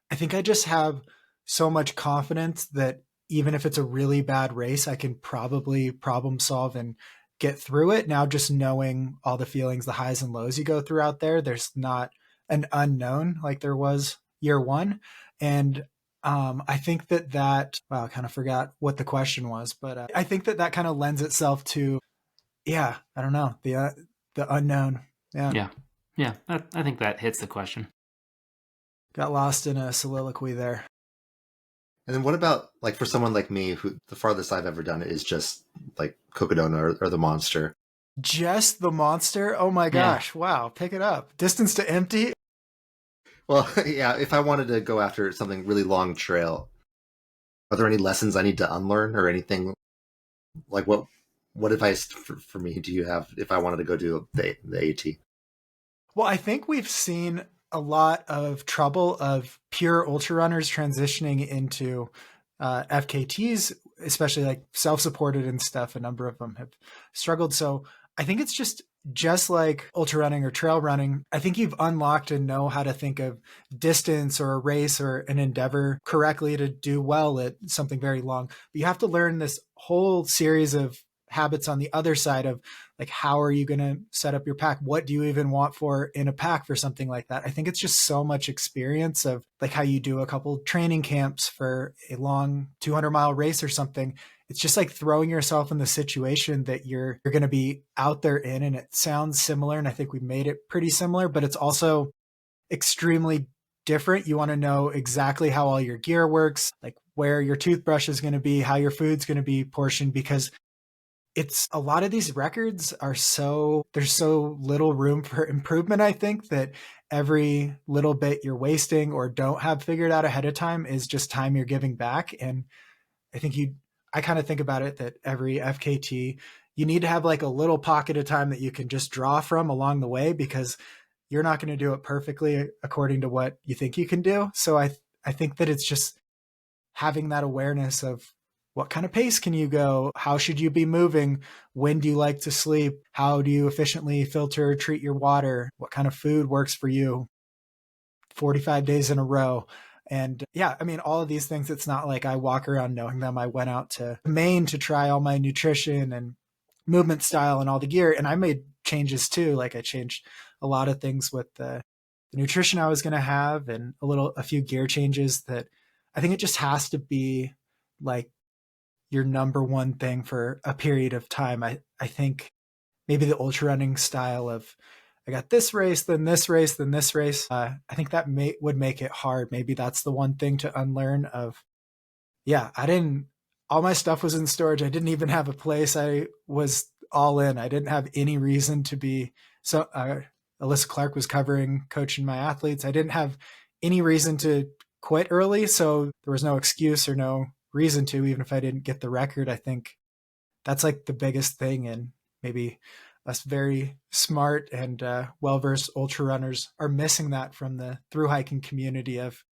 I think I just have so much confidence that even if it's a really bad race, I can probably problem solve and get through it. Now, just knowing all the feelings, the highs and lows you go through out there, there's not an unknown like there was year one. And I think I kind of forgot what the question was, but I think that kind of lends itself to, I don't know, the unknown. Yeah. I think that hits the question. Got lost in a soliloquy there. And then what about like for someone like me, who the farthest I've ever done is just like Cocodona or the Monster? Just the Monster? Oh my gosh. Yeah. Wow. Pick it up. Distance to empty. Well, yeah, if I wanted to go after something really long trail, are there any lessons I need to unlearn or anything? Like what advice for me do you have if I wanted to go do the AT? Well, I think we've seen a lot of trouble of pure ultra runners transitioning into FKTs, especially like self-supported and stuff. A number of them have struggled. So I think it's just like ultra running or trail running. I think you've unlocked and know how to think of distance or a race or an endeavor correctly to do well at something very long. But you have to learn this whole series of habits on the other side of like, how are you going to set up your pack? What do you even want for in a pack for something like that? I think it's just so much experience of like how you do a couple training camps for a long 200-mile race or something. It's just like throwing yourself in the situation that you're going to be out there in. And it sounds similar. And I think we made it pretty similar, but it's also extremely different. You want to know exactly how all your gear works, like where your toothbrush is going to be, how your food's going to be portioned, because it's a lot of these records are there's so little room for improvement. I think that every little bit you're wasting or don't have figured out ahead of time is just time you're giving back. And I kind of think about it that every FKT, you need to have like a little pocket of time that you can just draw from along the way, because you're not going to do it perfectly according to what you think you can do. So I think that it's just having that awareness of what kind of pace can you go? How should you be moving? When do you like to sleep? How do you efficiently filter, treat your water? What kind of food works for you? 45 days in a row. And yeah, I mean, all of these things, it's not like I walk around knowing them. I went out to Maine to try all my nutrition and movement style and all the gear. And I made changes too. Like I changed a lot of things with the nutrition I was going to have, and a few gear changes that I think it just has to be like your number one thing for a period of time. I think maybe the ultra running style of, I got this race, then this race, then this race. I think that would make it hard. Maybe that's the one thing to unlearn of, yeah, all my stuff was in storage. I didn't even have a place. I was all in. I didn't have any reason to be. So Alyssa Clark was coaching my athletes. I didn't have any reason to quit early. So there was no excuse or no reason to, even if I didn't get the record. I think that's like the biggest thing. And maybe us very smart and well-versed ultra runners are missing that from the thru hiking community of,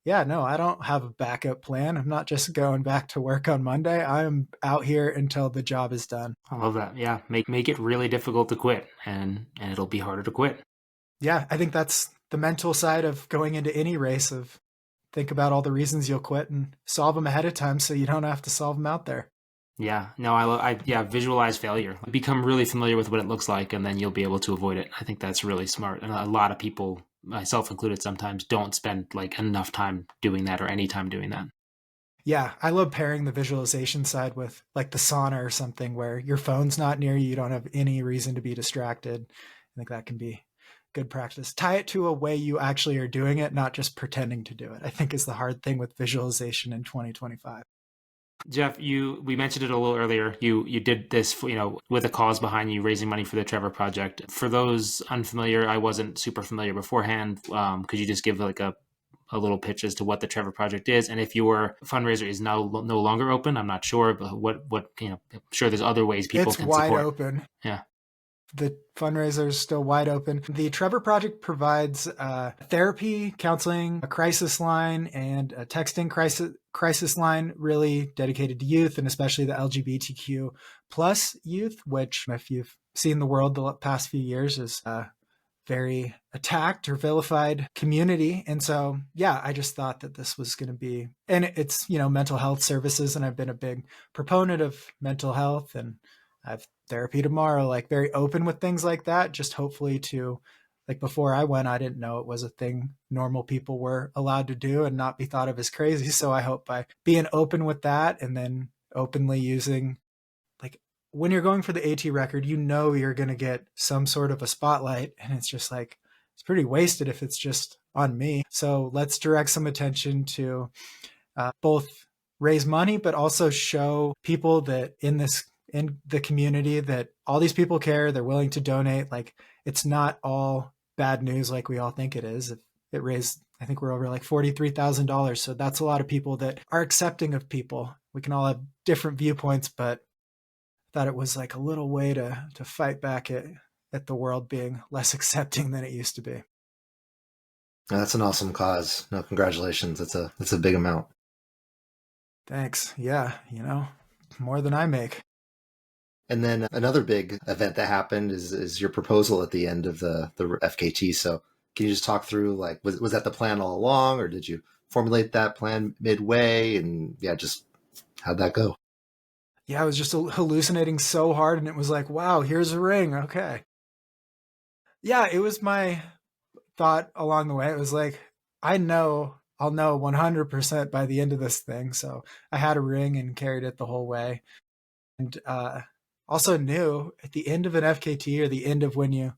yeah, no, I don't have a backup plan. I'm not just going back to work on Monday. I'm out here until the job is done. I love that. Yeah. Make it really difficult to quit, and it'll be harder to quit. Yeah. I think that's the mental side of going into any race, of think about all the reasons you'll quit and solve them ahead of time so you don't have to solve them out there. Yeah, no, visualize failure. Become really familiar with what it looks like, and then you'll be able to avoid it. I think that's really smart. And a lot of people, myself included, sometimes don't spend like enough time doing that or any time doing that. Yeah, I love pairing the visualization side with like the sauna or something where your phone's not near you. You don't have any reason to be distracted. I think that can be good practice. Tie it to a way you actually are doing it, not just pretending to do it, I think is the hard thing with visualization in 2025. Jeff, we mentioned it a little earlier. You did this, with a cause behind you, raising money for the Trevor Project. For those unfamiliar, I wasn't super familiar beforehand. Could you just give like a little pitch as to what the Trevor Project is, and if your fundraiser is now no longer open? I'm not sure, but what I'm sure there's other ways people can support. It's wide open. Yeah. The fundraiser is still wide open. The Trevor Project provides therapy, counseling, a crisis line, and a texting crisis line really dedicated to youth, and especially the LGBTQ plus youth, which, if you've seen the world the past few years, is a very attacked or vilified community. And so, yeah, I just thought that this was going to be, and it's, mental health services. And I've been a big proponent of mental health, and I've therapy tomorrow, like very open with things like that. Just hopefully to, like, before I went, I didn't know it was a thing normal people were allowed to do and not be thought of as crazy. So I hope by being open with that, and then openly using, like, when you're going for the AT record, you're going to get some sort of a spotlight, and it's just like, it's pretty wasted if it's just on me. So let's direct some attention to both raise money, but also show people that in the community that all these people care, they're willing to donate. Like, it's not all bad news like we all think it is. It raised, I think we're over like $43,000. So that's a lot of people that are accepting of people. We can all have different viewpoints, but I thought it was like a little way to fight back at the world being less accepting than it used to be. That's an awesome cause. No, congratulations. That's a big amount. Thanks. Yeah. More than I make. And then another big event that happened is your proposal at the end of the FKT. So can you just talk through, like, was that the plan all along, or did you formulate that plan midway? And yeah, just how'd that go? Yeah, I was just hallucinating so hard, and it was like, wow, here's a ring. Okay. Yeah, it was my thought along the way. It was like, I'll know 100% by the end of this thing. So I had a ring and carried it the whole way. And also knew at the end of an FKT, or the end of when you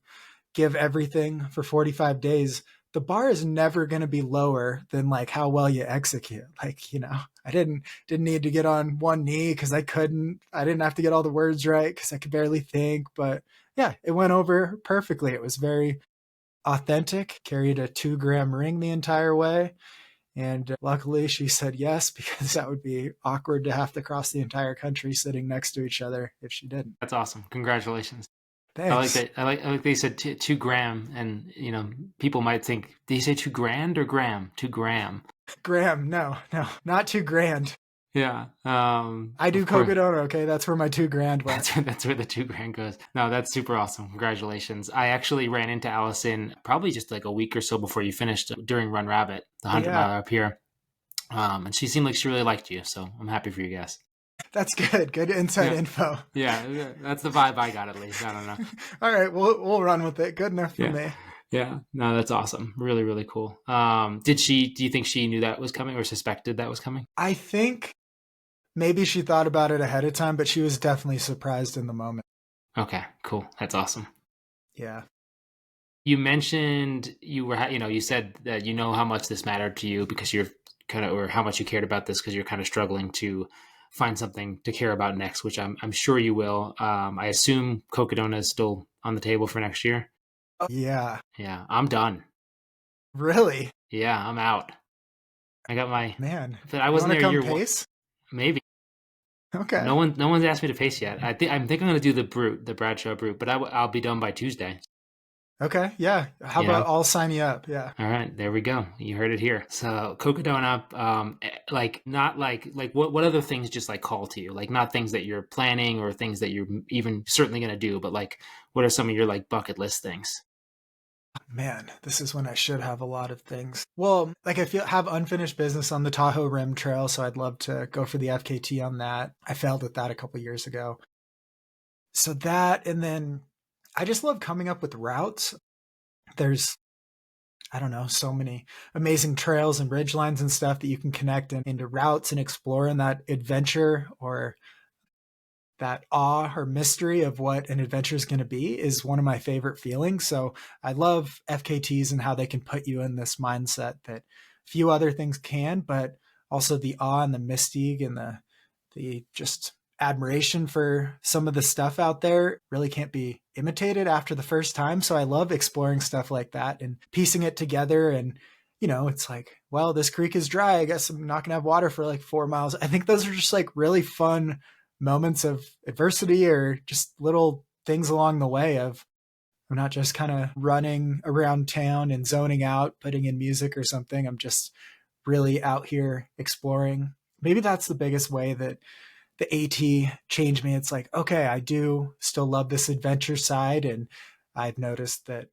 give everything for 45 days, the bar is never going to be lower than like how well you execute. Like, you know, I didn't need to get on one knee because I didn't have to get all the words right because I could barely think. But yeah, it went over perfectly. It was very authentic, carried a 2-gram ring the entire way. And luckily she said yes, because that would be awkward to have to cross the entire country sitting next to each other if she didn't. That's awesome. Congratulations. Thanks. I like that. I like they said 2-gram, and you know, people might think, did you say 2 grand or gram? 2-gram. Gram. No, not 2 grand. Yeah. I do Cocodona. Okay. That's where my 2 grand went. That's where the 2 grand goes. No, that's super awesome. Congratulations. I actually ran into Allison probably just like a week or so before you finished during Run Rabbit, the 100-mile up here. And she seemed like she really liked you. So I'm happy for you guys. That's good. Good inside info. Yeah. That's the vibe I got, at least. I don't know. All right. We'll run with it. Good enough for me. Yeah. No, that's awesome. Really, really cool. Do you think she knew that was coming or suspected that was coming? I think maybe she thought about it ahead of time, but she was definitely surprised in the moment. Okay, cool. That's awesome. Yeah. You mentioned you said that you know how much this mattered to you because you're or how much you cared about this because you're kind of struggling to find something to care about next, which I'm sure you will. I assume Cocodona is still on the table for next year. Oh, yeah. Yeah, I'm done. Really? Yeah, I'm out. I got my man. But I wasn't there year pace? Maybe. Okay. No one's asked me to pace yet. I think I'm going to do the Bradshaw Brute, but I'll be done by Tuesday. Okay. Yeah. How about I'll sign you up? Yeah. All right. There we go. You heard it here. So Cocodona, not like what other things just like call to you? Like not things that you're planning or things that you're even certainly going to do, but like what are some of your like bucket list things? Man, this is when I should have a lot of things. Well, like I have unfinished business on the Tahoe Rim Trail, so I'd love to go for the FKT on that. I failed at that a couple years ago. So that, and then I just love coming up with routes. There's, I don't know, so many amazing trails and ridge lines and stuff that you can connect into routes and explore in that adventure or that awe or mystery of what an adventure is going to be is one of my favorite feelings. So I love FKTs and how they can put you in this mindset that few other things can, but also the awe and the mystique and the just admiration for some of the stuff out there really can't be imitated after the first time. So I love exploring stuff like that and piecing it together. And, you know, it's like, well, this creek is dry. I guess I'm not going to have water for like 4 miles. I think those are just like really fun moments of adversity or just little things along the way of I'm not just kind of running around town and zoning out, putting in music or something. I'm just really out here exploring. Maybe that's the biggest way that the AT changed me. It's like, okay, I do still love this adventure side. And I've noticed that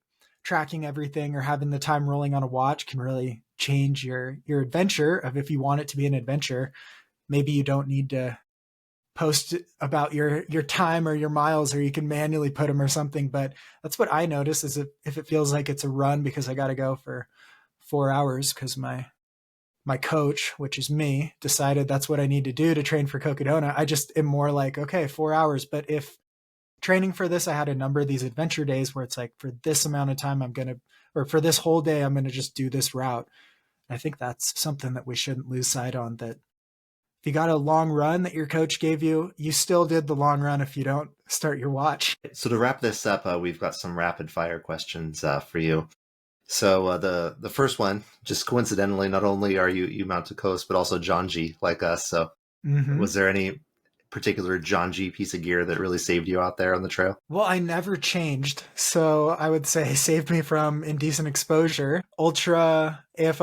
tracking everything or having the time rolling on a watch can really change your adventure of if you want it to be an adventure. Maybe you don't need to post about your time or your miles, or you can manually put them or something. But that's what I notice is if it feels like it's a run because I got to go for 4 hours because my coach, which is me, decided that's what I need to do to train for Cocodona. I just am more like, okay, 4 hours. But if training for this, I had a number of these adventure days where it's like for this amount of time, or for this whole day, I'm going to just do this route. I think that's something that we shouldn't lose sight on, that if you got a long run that your coach gave you, you still did the long run if you don't start your watch. So to wrap this up, we've got some rapid fire questions for you. So the first one, just coincidentally, not only are you Mountain Coast, but also John G like us. So was there any particular John G piece of gear that really saved you out there on the trail? Well, I never changed. So I would say saved me from indecent exposure. AFO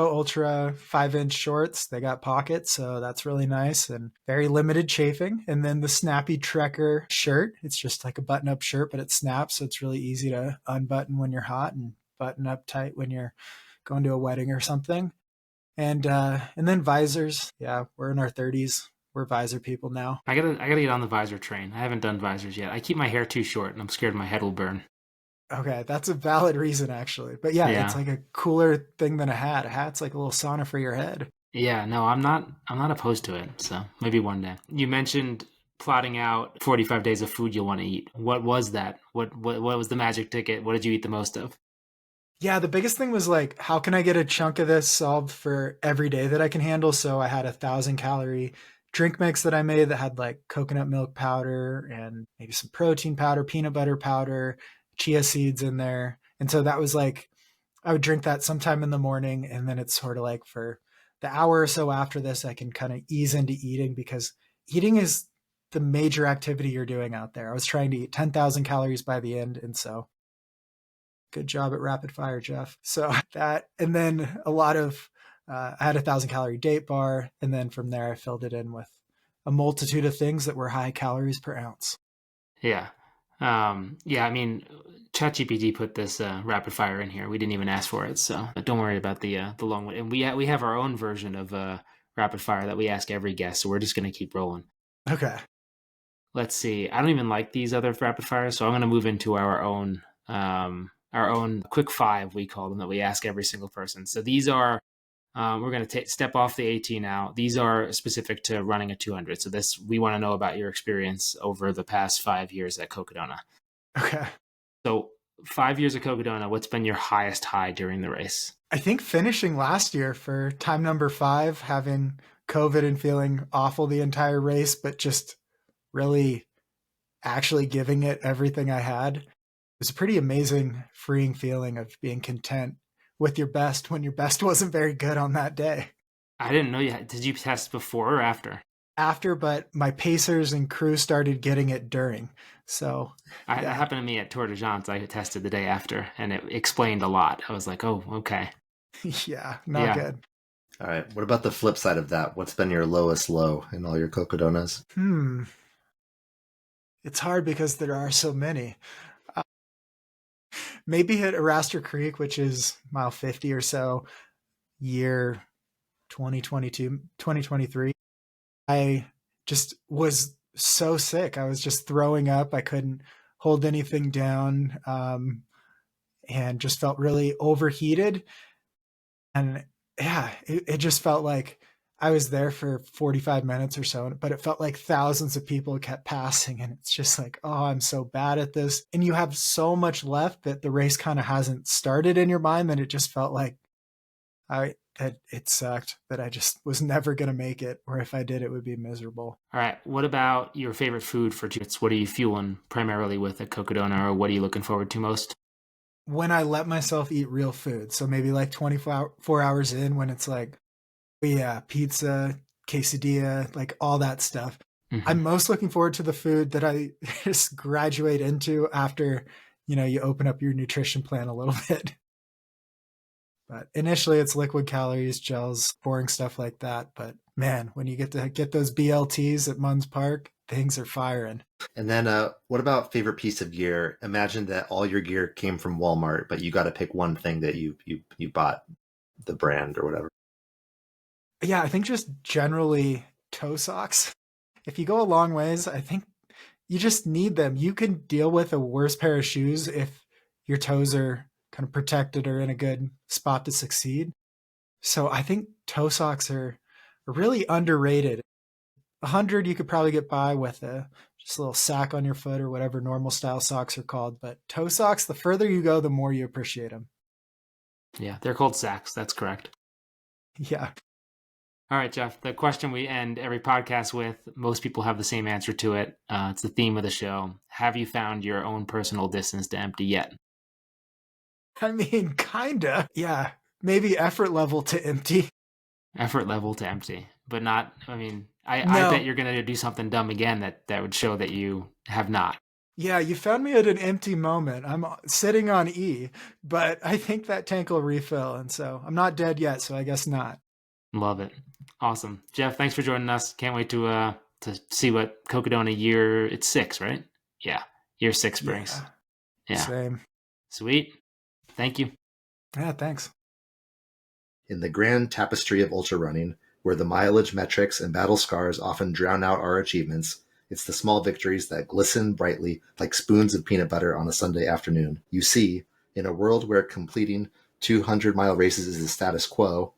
Ultra 5-inch shorts. They got pockets, so that's really nice and very limited chafing. And then the snappy Trekker shirt. It's just like a button-up shirt, but it snaps, so it's really easy to unbutton when you're hot and button up tight when you're going to a wedding or something. And then visors. Yeah, we're in our 30s. We're visor people now. I gotta get on the visor train. I haven't done visors yet. I keep my hair too short and I'm scared my head will burn. Okay, that's a valid reason actually. But yeah, it's like a cooler thing than a hat. A hat's like a little sauna for your head. Yeah, no, I'm not opposed to it. So maybe one day. You mentioned plotting out 45 days of food you'll want to eat. What was that? What was the magic ticket? What did you eat the most of? Yeah, the biggest thing was like, how can I get a chunk of this solved for every day that I can handle? So I had 1,000 calorie drink mix that I made that had like coconut milk powder and maybe some protein powder, peanut butter powder, chia seeds in there. And so that was like, I would drink that sometime in the morning. And then it's sort of like for the hour or so after this, I can kind of ease into eating because eating is the major activity you're doing out there. I was trying to eat 10,000 calories by the end. And so good job at rapid fire, Jeff. So that, and then a lot of, I had 1,000 calorie date bar. And then from there, I filled it in with a multitude of things that were high calories per ounce. Yeah. Yeah, I mean, ChatGPT put this rapid fire in here. We didn't even ask for it, so don't worry about the long one. And we have our own version of rapid fire that we ask every guest, so we're just going to keep rolling. Okay. Let's see. I don't even like these other rapid fires, so I'm going to move into our own quick five, we call them, that we ask every single person. So these are we're going to step off the AT now. These are specific to running a 200. So this, we want to know about your experience over the past 5 years at Cocodona. Okay. So 5 years at Cocodona, what's been your highest high during the race? I think finishing last year for time number 5, having COVID and feeling awful the entire race, but just really actually giving it everything I had. It was a pretty amazing, freeing feeling of being content with your best when your best wasn't very good on that day. I didn't know you had. Did you test before or after? After, but my pacers and crew started getting it during. So It happened to me at Tour de France. I tested the day after, and it explained a lot. I was like, oh, okay. Yeah, not good. All right. What about the flip side of that? What's been your lowest low in all your Cocodonas? It's hard because there are so many. Maybe hit Arastra Creek, which is mile 50 or so, year 2022, 2023. I just was so sick. I was just throwing up. I couldn't hold anything down, and just felt really overheated. And yeah, it just felt like I was there for 45 minutes or so, but it felt like thousands of people kept passing. And it's just like, oh, I'm so bad at this. And you have so much left that the race kind of hasn't started in your mind that it just felt like that it sucked, that I just was never going to make it, or if I did, it would be miserable. All right. What about your favorite food for Jits? What are you fueling primarily with at Cocodona, or what are you looking forward to most? When I let myself eat real food. So maybe like 24 hours in, when it's like, yeah, pizza, quesadilla, like all that stuff. Mm-hmm. I'm most looking forward to the food that I just graduate into after, you open up your nutrition plan a little bit. But initially it's liquid calories, gels, boring stuff like that. But man, when you get to get those BLTs at Munns Park, things are firing. And then what about favorite piece of gear? Imagine that all your gear came from Walmart, but you got to pick one thing that you bought, the brand or whatever. Yeah, I think just generally toe socks. If you go a long ways, I think you just need them. You can deal with a worse pair of shoes if your toes are kind of protected or in a good spot to succeed. So I think toe socks are really underrated. 100 you could probably get by with just a little sack on your foot or whatever normal style socks are called. But toe socks, the further you go, the more you appreciate them. Yeah, they're called sacks. That's correct. Yeah. All right, Jeff, the question we end every podcast with, most people have the same answer to it. It's the theme of the show. Have you found your own personal distance to empty yet? I mean, kinda. Yeah. Maybe effort level to empty. Effort level to empty, but not, I bet you're going to do something dumb again that would show that you have not. Yeah, you found me at an empty moment. I'm sitting on E, but I think that tank will refill. And so I'm not dead yet, so I guess not. Love it. Awesome. Jeff, thanks for joining us. Can't wait to see what Cocodona it's 6, right? Yeah. Year 6 brings. Yeah. Same. Sweet. Thank you. Yeah, thanks. In the grand tapestry of ultra running, where the mileage metrics and battle scars often drown out our achievements, it's the small victories that glisten brightly like spoons of peanut butter on a Sunday afternoon. You see, in a world where completing 200-mile races is the status quo,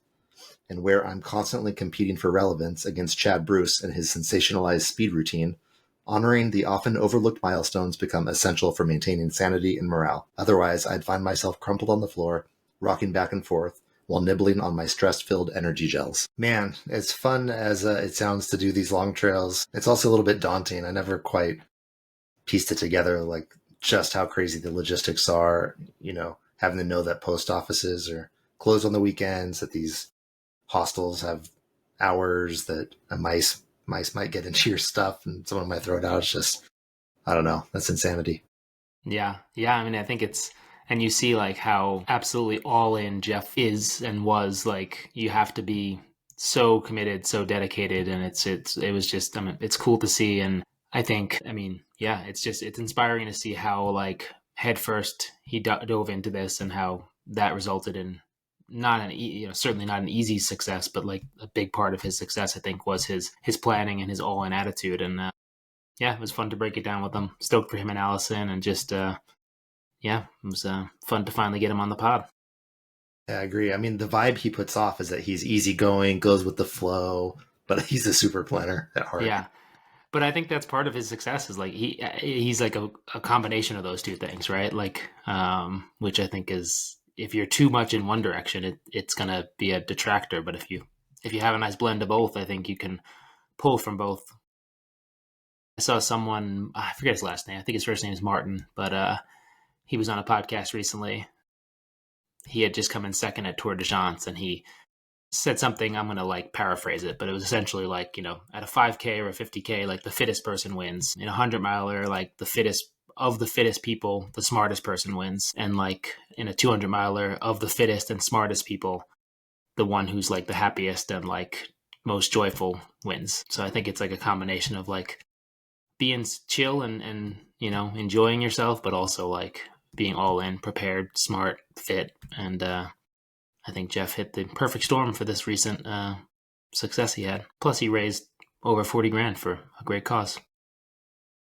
and where I'm constantly competing for relevance against Chad Bruce and his sensationalized speed routine, Honoring the often overlooked milestones become essential for maintaining sanity and morale. Otherwise, I'd find myself crumpled on the floor, rocking back and forth, while nibbling on my stress-filled energy gels. Man, as fun as it sounds to do these long trails, it's also a little bit daunting. I never quite pieced it together, like just how crazy the logistics are, having to know that post offices are closed on the weekends, that these hostels have hours that a mice might get into your stuff and someone might throw it out. It's just, I don't know. That's insanity. Yeah. I mean, I think and you see like how absolutely all in Jeff is and was. Like, you have to be so committed, so dedicated, and it was just, I mean, it's cool to see. And I think, I mean, yeah, it's inspiring to see how like head first he dove into this, and how that resulted in certainly not an easy success, but like a big part of his success, I think, was his planning and his all-in attitude. And yeah, it was fun to break it down with him. Stoked for him and Allison, and just it was fun to finally get him on the pod. Yeah, I agree. I mean, the vibe he puts off is that he's easygoing, goes with the flow, but he's a super planner at heart. Yeah, but I think that's part of his success, is like he's like a combination of those two things, right? Like, which I think is, if you're too much in one direction, it's going to be a detractor. But if you have a nice blend of both, I think you can pull from both. I saw someone, I forget his last name. I think his first name is Martin, but he was on a podcast recently. He had just come in second at Tour de France, and he said something, I'm going to like paraphrase it, but it was essentially like, at a 5K or a 50K, like the fittest person wins. In a 100-miler, like the fittest people, the smartest person wins. And like in a 200-miler, of the fittest and smartest people, the one who's like the happiest and like most joyful wins. So I think it's like a combination of like being chill and enjoying yourself, but also like being all in, prepared, smart, fit. And I think Jeff hit the perfect storm for this recent success he had. Plus, he raised over $40,000 for a great cause.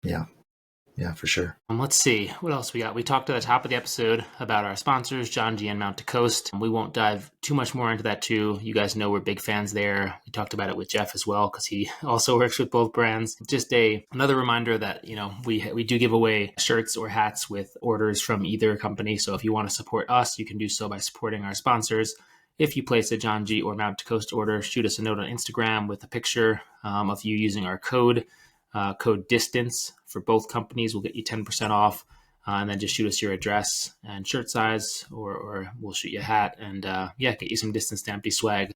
Yeah, for sure. Let's see what else we got. We talked at the top of the episode about our sponsors, John G and Mount to Coast. We won't dive too much more into that too. You guys know we're big fans there. We talked about it with Jeff as well, because he also works with both brands. Just another reminder that we do give away shirts or hats with orders from either company. So if you want to support us, you can do so by supporting our sponsors. If you place a John G or Mount to Coast order, shoot us a note on Instagram with a picture of you using our code DISTANCE for both companies. Will get you 10% off, and then just shoot us your address and shirt size, or we'll shoot you a hat, and get you some Distance Stampy swag.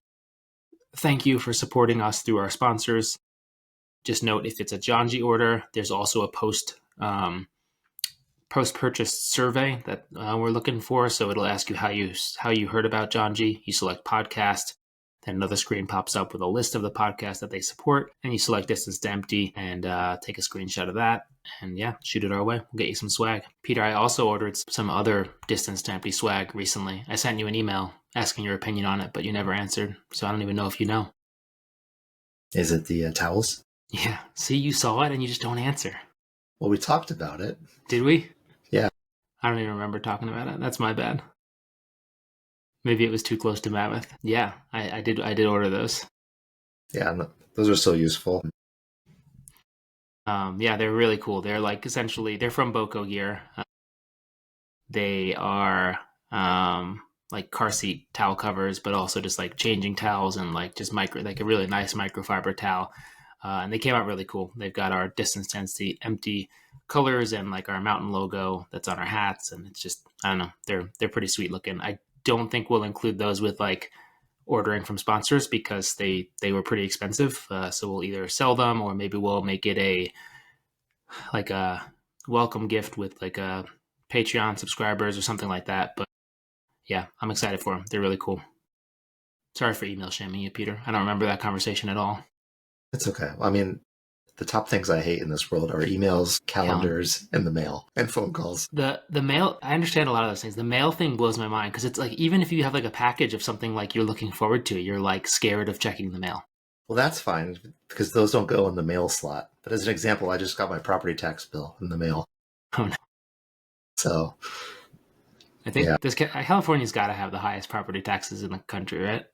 Thank you for supporting us through our sponsors. Just note, if it's a John G order, there's also a post-purchase survey that we're looking for. So it'll ask you how you heard about John G. You select podcast. Then another screen pops up with a list of the podcasts that they support, and you select Distance to Empty and take a screenshot of that, and shoot it our way. We'll get you some swag. Peter, I also ordered some other Distance to Empty swag recently. I sent you an email asking your opinion on it, but you never answered, so I don't even know if you know. Is it the towels? Yeah. See, you saw it and you just don't answer. Well, we talked about it. Did we? Yeah. I don't even remember talking about it. That's my bad. Maybe it was too close to Mammoth. Yeah, I did order those. Yeah, those are so useful. They're really cool. They're like, essentially, they're from Boco Gear. They are like car seat towel covers, but also just like changing towels, and like just like a really nice microfiber towel. And they came out really cool. They've got our Distance to Empty colors and like our mountain logo that's on our hats, and it's just, I don't know, they're pretty sweet looking. I don't think we'll include those with like ordering from sponsors, because they were pretty expensive. So we'll either sell them, or maybe we'll make it a welcome gift with like a Patreon subscribers or something like that. But yeah, I'm excited for them. They're really cool. Sorry for email shaming you, Peter. I don't remember that conversation at all. It's okay. I mean, the top things I hate in this world are emails, calendars, and the mail, and phone calls. The mail, I understand a lot of those things. The mail thing blows my mind, because it's like, even if you have like a package of something like you're looking forward to, you're like scared of checking the mail. Well, that's fine, because those don't go in the mail slot. But as an example, I just got my property tax bill in the mail. Oh no. So I think California's got to have the highest property taxes in the country, right?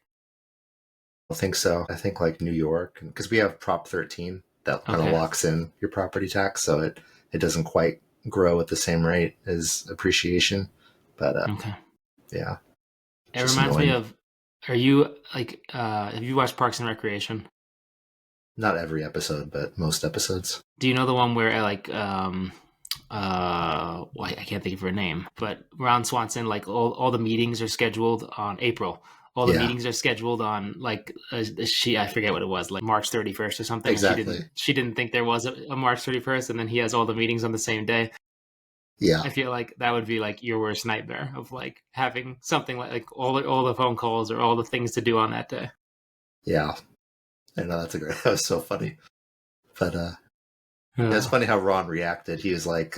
I think so. I think like New York, because we have Prop 13 that kind of locks in your property tax, so it doesn't quite grow at the same rate as appreciation. But yeah, it reminds me of. Are you have you watched Parks and Recreation? Not every episode, but most episodes. Do you know the one where I can't think of her name, but Ron Swanson, like all the meetings are scheduled on April. All the meetings are scheduled on I forget what it was, like March 31st or something. Exactly. And she didn't think there was a March 31st, and then he has all the meetings on the same day. Yeah. I feel like that would be like your worst nightmare of like having something like all the phone calls or all the things to do on that day. Yeah. I know, that was so funny. But it's funny how Ron reacted. He was like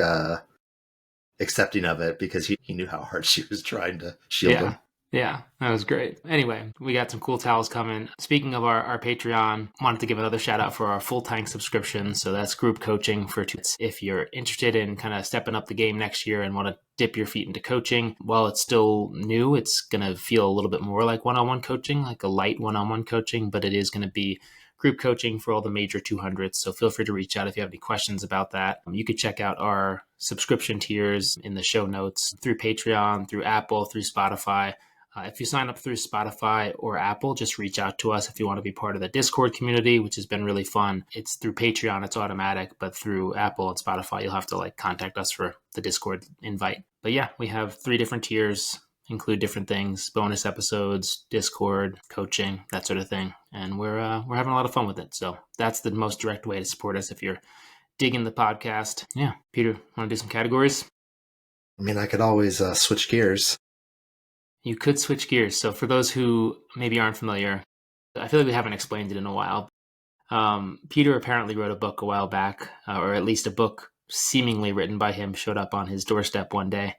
accepting of it because he knew how hard she was trying to shield him. Yeah, that was great. Anyway, we got some cool towels coming. Speaking of our Patreon, wanted to give another shout out for our full tank subscription. So that's group coaching for if you're interested in kind of stepping up the game next year and want to dip your feet into coaching. While it's still new, it's going to feel a little bit more like one-on-one coaching, like a light one-on-one coaching, but it is going to be group coaching for all the major 200s. So feel free to reach out if you have any questions about that. You could check out our subscription tiers in the show notes through Patreon, through Apple, through Spotify. If you sign up through Spotify or Apple, just reach out to us if you want to be part of the Discord community, which has been really fun. It's through Patreon, it's automatic, but through Apple and Spotify, you'll have to contact us for the Discord invite. But yeah, we have 3 different tiers, include different things, bonus episodes, Discord, coaching, that sort of thing. And we're having a lot of fun with it. So that's the most direct way to support us if you're digging the podcast. Yeah. Peter, want to do some categories? I mean, I could always switch gears. You could switch gears. So for those who maybe aren't familiar, I feel like we haven't explained it in a while. Peter apparently wrote a book a while back, or at least a book seemingly written by him showed up on his doorstep one day.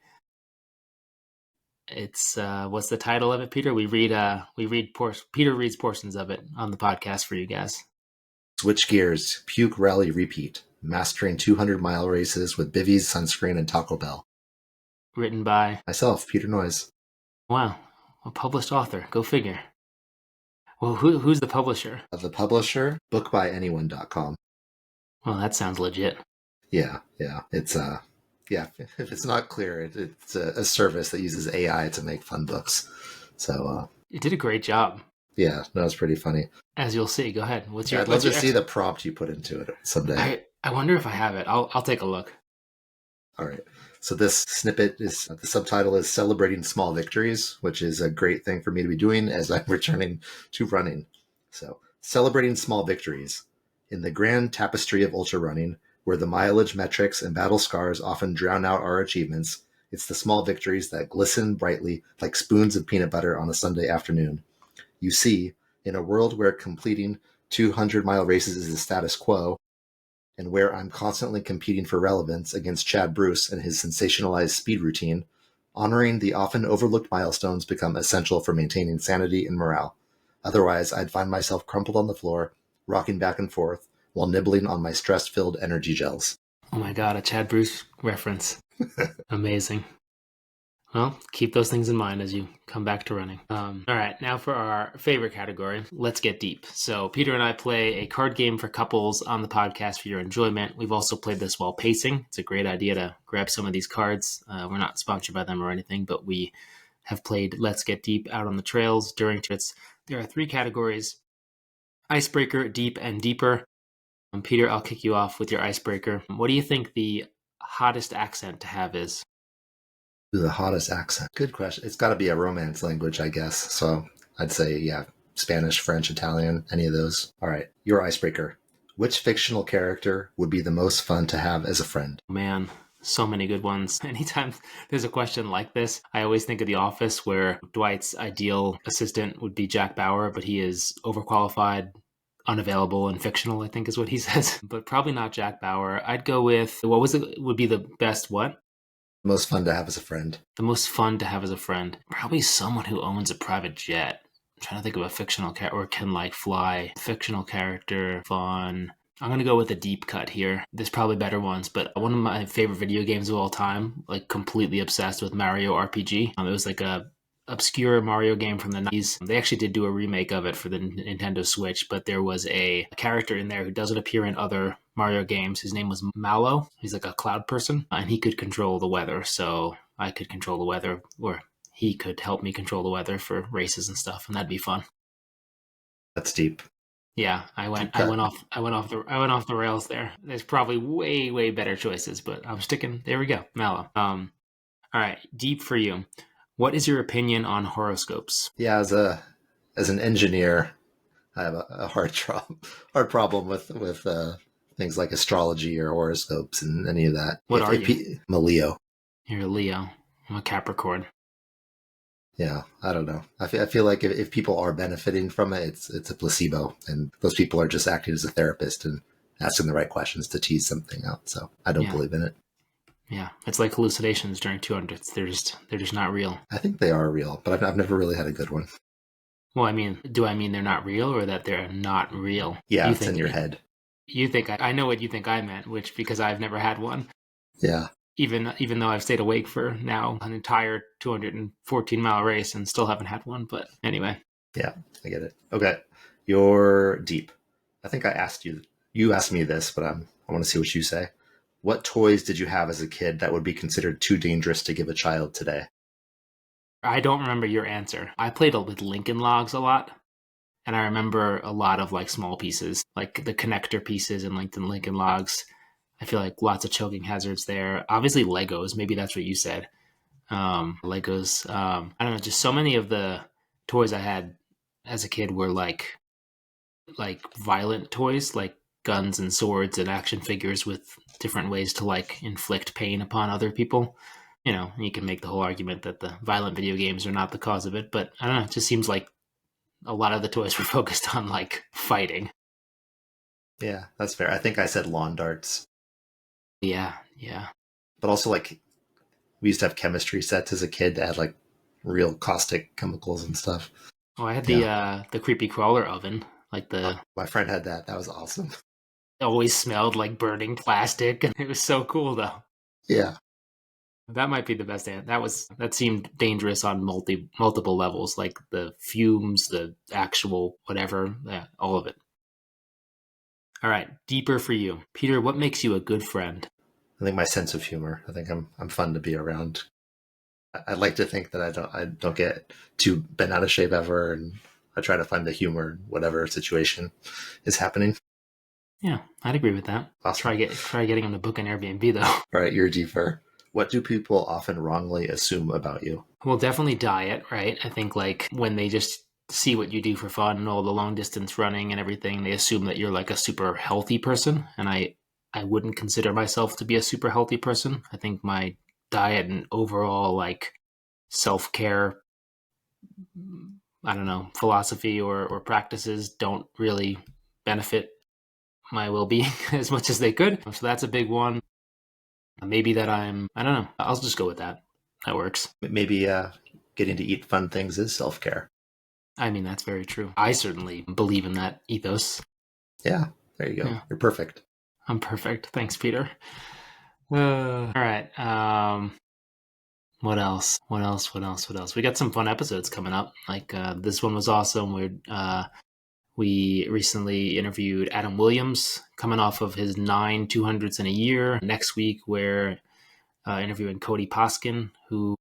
It's what's the title of it, Peter? Peter reads portions of it on the podcast for you guys. Switch gears, puke, rally, repeat. Mastering 200-mile races with bivvies, sunscreen, and Taco Bell. Written by myself, Peter Noyes. Wow, a published author. Go figure. Well, who's the publisher? The publisher, bookbyanyone.com. Well, that sounds legit. Yeah. It's if it's not clear, it's a service that uses AI to make fun books. So you did a great job. Yeah, no, it's pretty funny. As you'll see, go ahead. I'd love to see the prompt you put into it someday. I wonder if I have it. I'll take a look. All right. So this snippet is, the subtitle is Celebrating Small Victories, which is a great thing for me to be doing as I'm returning to running. So, celebrating small victories. In the grand tapestry of ultra running, where the mileage metrics and battle scars often drown out our achievements, it's the small victories that glisten brightly like spoons of peanut butter on a Sunday afternoon. You see, in a world where completing 200-mile races is the status quo, and where I'm constantly competing for relevance against Chad Bruce and his sensationalized speed routine, honoring the often overlooked milestones become essential for maintaining sanity and morale. Otherwise, I'd find myself crumpled on the floor, rocking back and forth, while nibbling on my stress-filled energy gels. Oh my God, a Chad Bruce reference. Amazing. Well, keep those things in mind as you come back to running. All right, now for our favorite category, Let's Get Deep. So Peter and I play a card game for couples on the podcast for your enjoyment. We've also played this while pacing. It's a great idea to grab some of these cards. We're not sponsored by them or anything, but we have played Let's Get Deep out on the trails during trips. There are 3 categories: icebreaker, deep, and deeper. Peter, I'll kick you off with your icebreaker. What do you think the hottest accent to have is? The hottest accent. Good question. It's got to be a Romance language, I guess. So I'd say, Spanish, French, Italian, any of those. All right, your icebreaker. Which fictional character would be the most fun to have as a friend? Man, so many good ones. Anytime there's a question like this, I always think of The Office, where Dwight's ideal assistant would be Jack Bauer, but he is overqualified, unavailable, and fictional, I think is what he says. But probably not Jack Bauer. I'd go with, would be the best what? Most fun to have as a friend. The most fun to have as a friend. Probably someone who owns a private jet. I'm trying to think of a fictional character, or can fly. Fictional character, fun. I'm going to go with a deep cut here. There's probably better ones, but one of my favorite video games of all time, completely obsessed with Mario RPG. It was like a obscure Mario game from the 90s. They actually did do a remake of it for the Nintendo Switch, but there was a character in there who doesn't appear in other Mario games. His name was Mallow. He's like a cloud person, and he could control the weather. So I could control the weather, or he could help me control the weather for races and stuff, and that'd be fun. That's deep. Yeah, I went off the rails there. There's probably way better choices, but I'm sticking. There we go, Mallow. All right, deep for you. What is your opinion on horoscopes? Yeah, as an engineer, I have a hard problem with things like astrology or horoscopes and any of that. What are you? I'm a Leo. You're a Leo. I'm a Capricorn. Yeah, I don't know. I feel like if people are benefiting from it, it's a placebo, and those people are just acting as a therapist and asking the right questions to tease something out. So I don't believe in it. Yeah, it's like hallucinations during 200s. They're just not real. I think they are real, but I've never really had a good one. Well, I mean, do I mean they're not real or that they're not real? Yeah, it's in your head. You think I know what you think I meant, which because I've never had one. Yeah. Even though I've stayed awake for now an entire 214-mile race and still haven't had one. But anyway. Yeah, I get it. Okay, you're deep. I think I asked you. You asked me this, but I want to see what you say. What toys did you have as a kid that would be considered too dangerous to give a child today? I don't remember your answer. I played with Lincoln Logs a lot. And I remember a lot of like small pieces, like the connector pieces in Lincoln Logs. I feel like lots of choking hazards there. Obviously Legos. Maybe that's what you said. Legos. I don't know. Just so many of the toys I had as a kid were like violent toys, like guns and swords and action figures with different ways to like inflict pain upon other people. You know, you can make the whole argument that the violent video games are not the cause of it, but I don't know. It just seems like a lot of the toys were focused on like fighting. Yeah, that's fair. I think I said lawn darts. Yeah. But also like we used to have chemistry sets as a kid that had like real caustic chemicals and stuff. Oh, I had the creepy crawler oven. Like my friend had that. That was awesome. It always smelled like burning plastic, and it was so cool though. Yeah. That might be the best answer. That seemed dangerous on multiple levels, like the fumes, the actual whatever, all of it. All right, deeper for you, Peter. What makes you a good friend? I think my sense of humor. I think I'm fun to be around. I'd like to think that I don't get too bent out of shape ever, and I try to find the humor in whatever situation is happening. Yeah, I'd agree with that. Awesome. Try getting him to book an Airbnb though. All right, you're deeper. What do people often wrongly assume about you? Well, definitely diet, right? I think like when they just see what you do for fun and all the long distance running and everything, they assume that you're like a super healthy person. And I wouldn't consider myself to be a super healthy person. I think my diet and overall like self-care, I don't know, philosophy or practices don't really benefit my well-being as much as they could. So that's a big one. Maybe that I don't know. I'll just go with that. That works. Maybe getting to eat fun things is self-care. I mean, that's very true. I certainly believe in that ethos. Yeah, there you go. Yeah. You're perfect. I'm perfect. Thanks, Peter. All right. What else? We got some fun episodes coming up. Like this one was awesome. We recently interviewed Adam Williams, coming off of his 9 200s in a year. Next week, we're interviewing Cody Poskin, who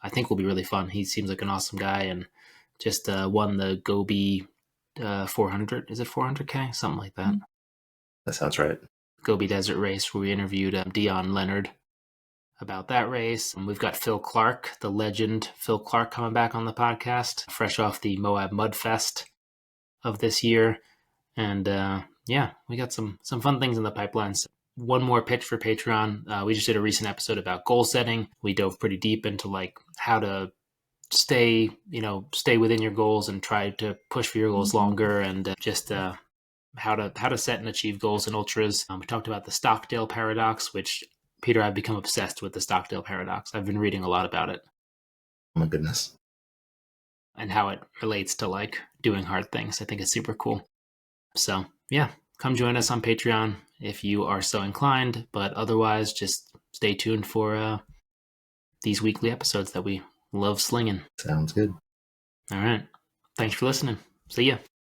I think will be really fun. He seems like an awesome guy and just won the Gobi 400. Is it 400K? Something like that. That sounds right. Gobi Desert Race, where we interviewed Dion Leonard about that race. And we've got Phil Clark, the legend Phil Clark, coming back on the podcast, fresh off the Moab Mud Fest of this year. And we got some fun things in the pipeline. So one more pitch for Patreon. We just did a recent episode about goal setting. We dove pretty deep into like how to stay within your goals and try to push for your goals longer, and just how to set and achieve goals in ultras. We talked about the Stockdale paradox, which Peter, I've become obsessed with the Stockdale paradox. I've been reading a lot about it. Oh my goodness. And how it relates to like doing hard things. I think it's super cool. So yeah, come join us on Patreon if you are so inclined, but otherwise just stay tuned for these weekly episodes that we Love slinging. Sounds good. All right. Thanks for listening. See ya.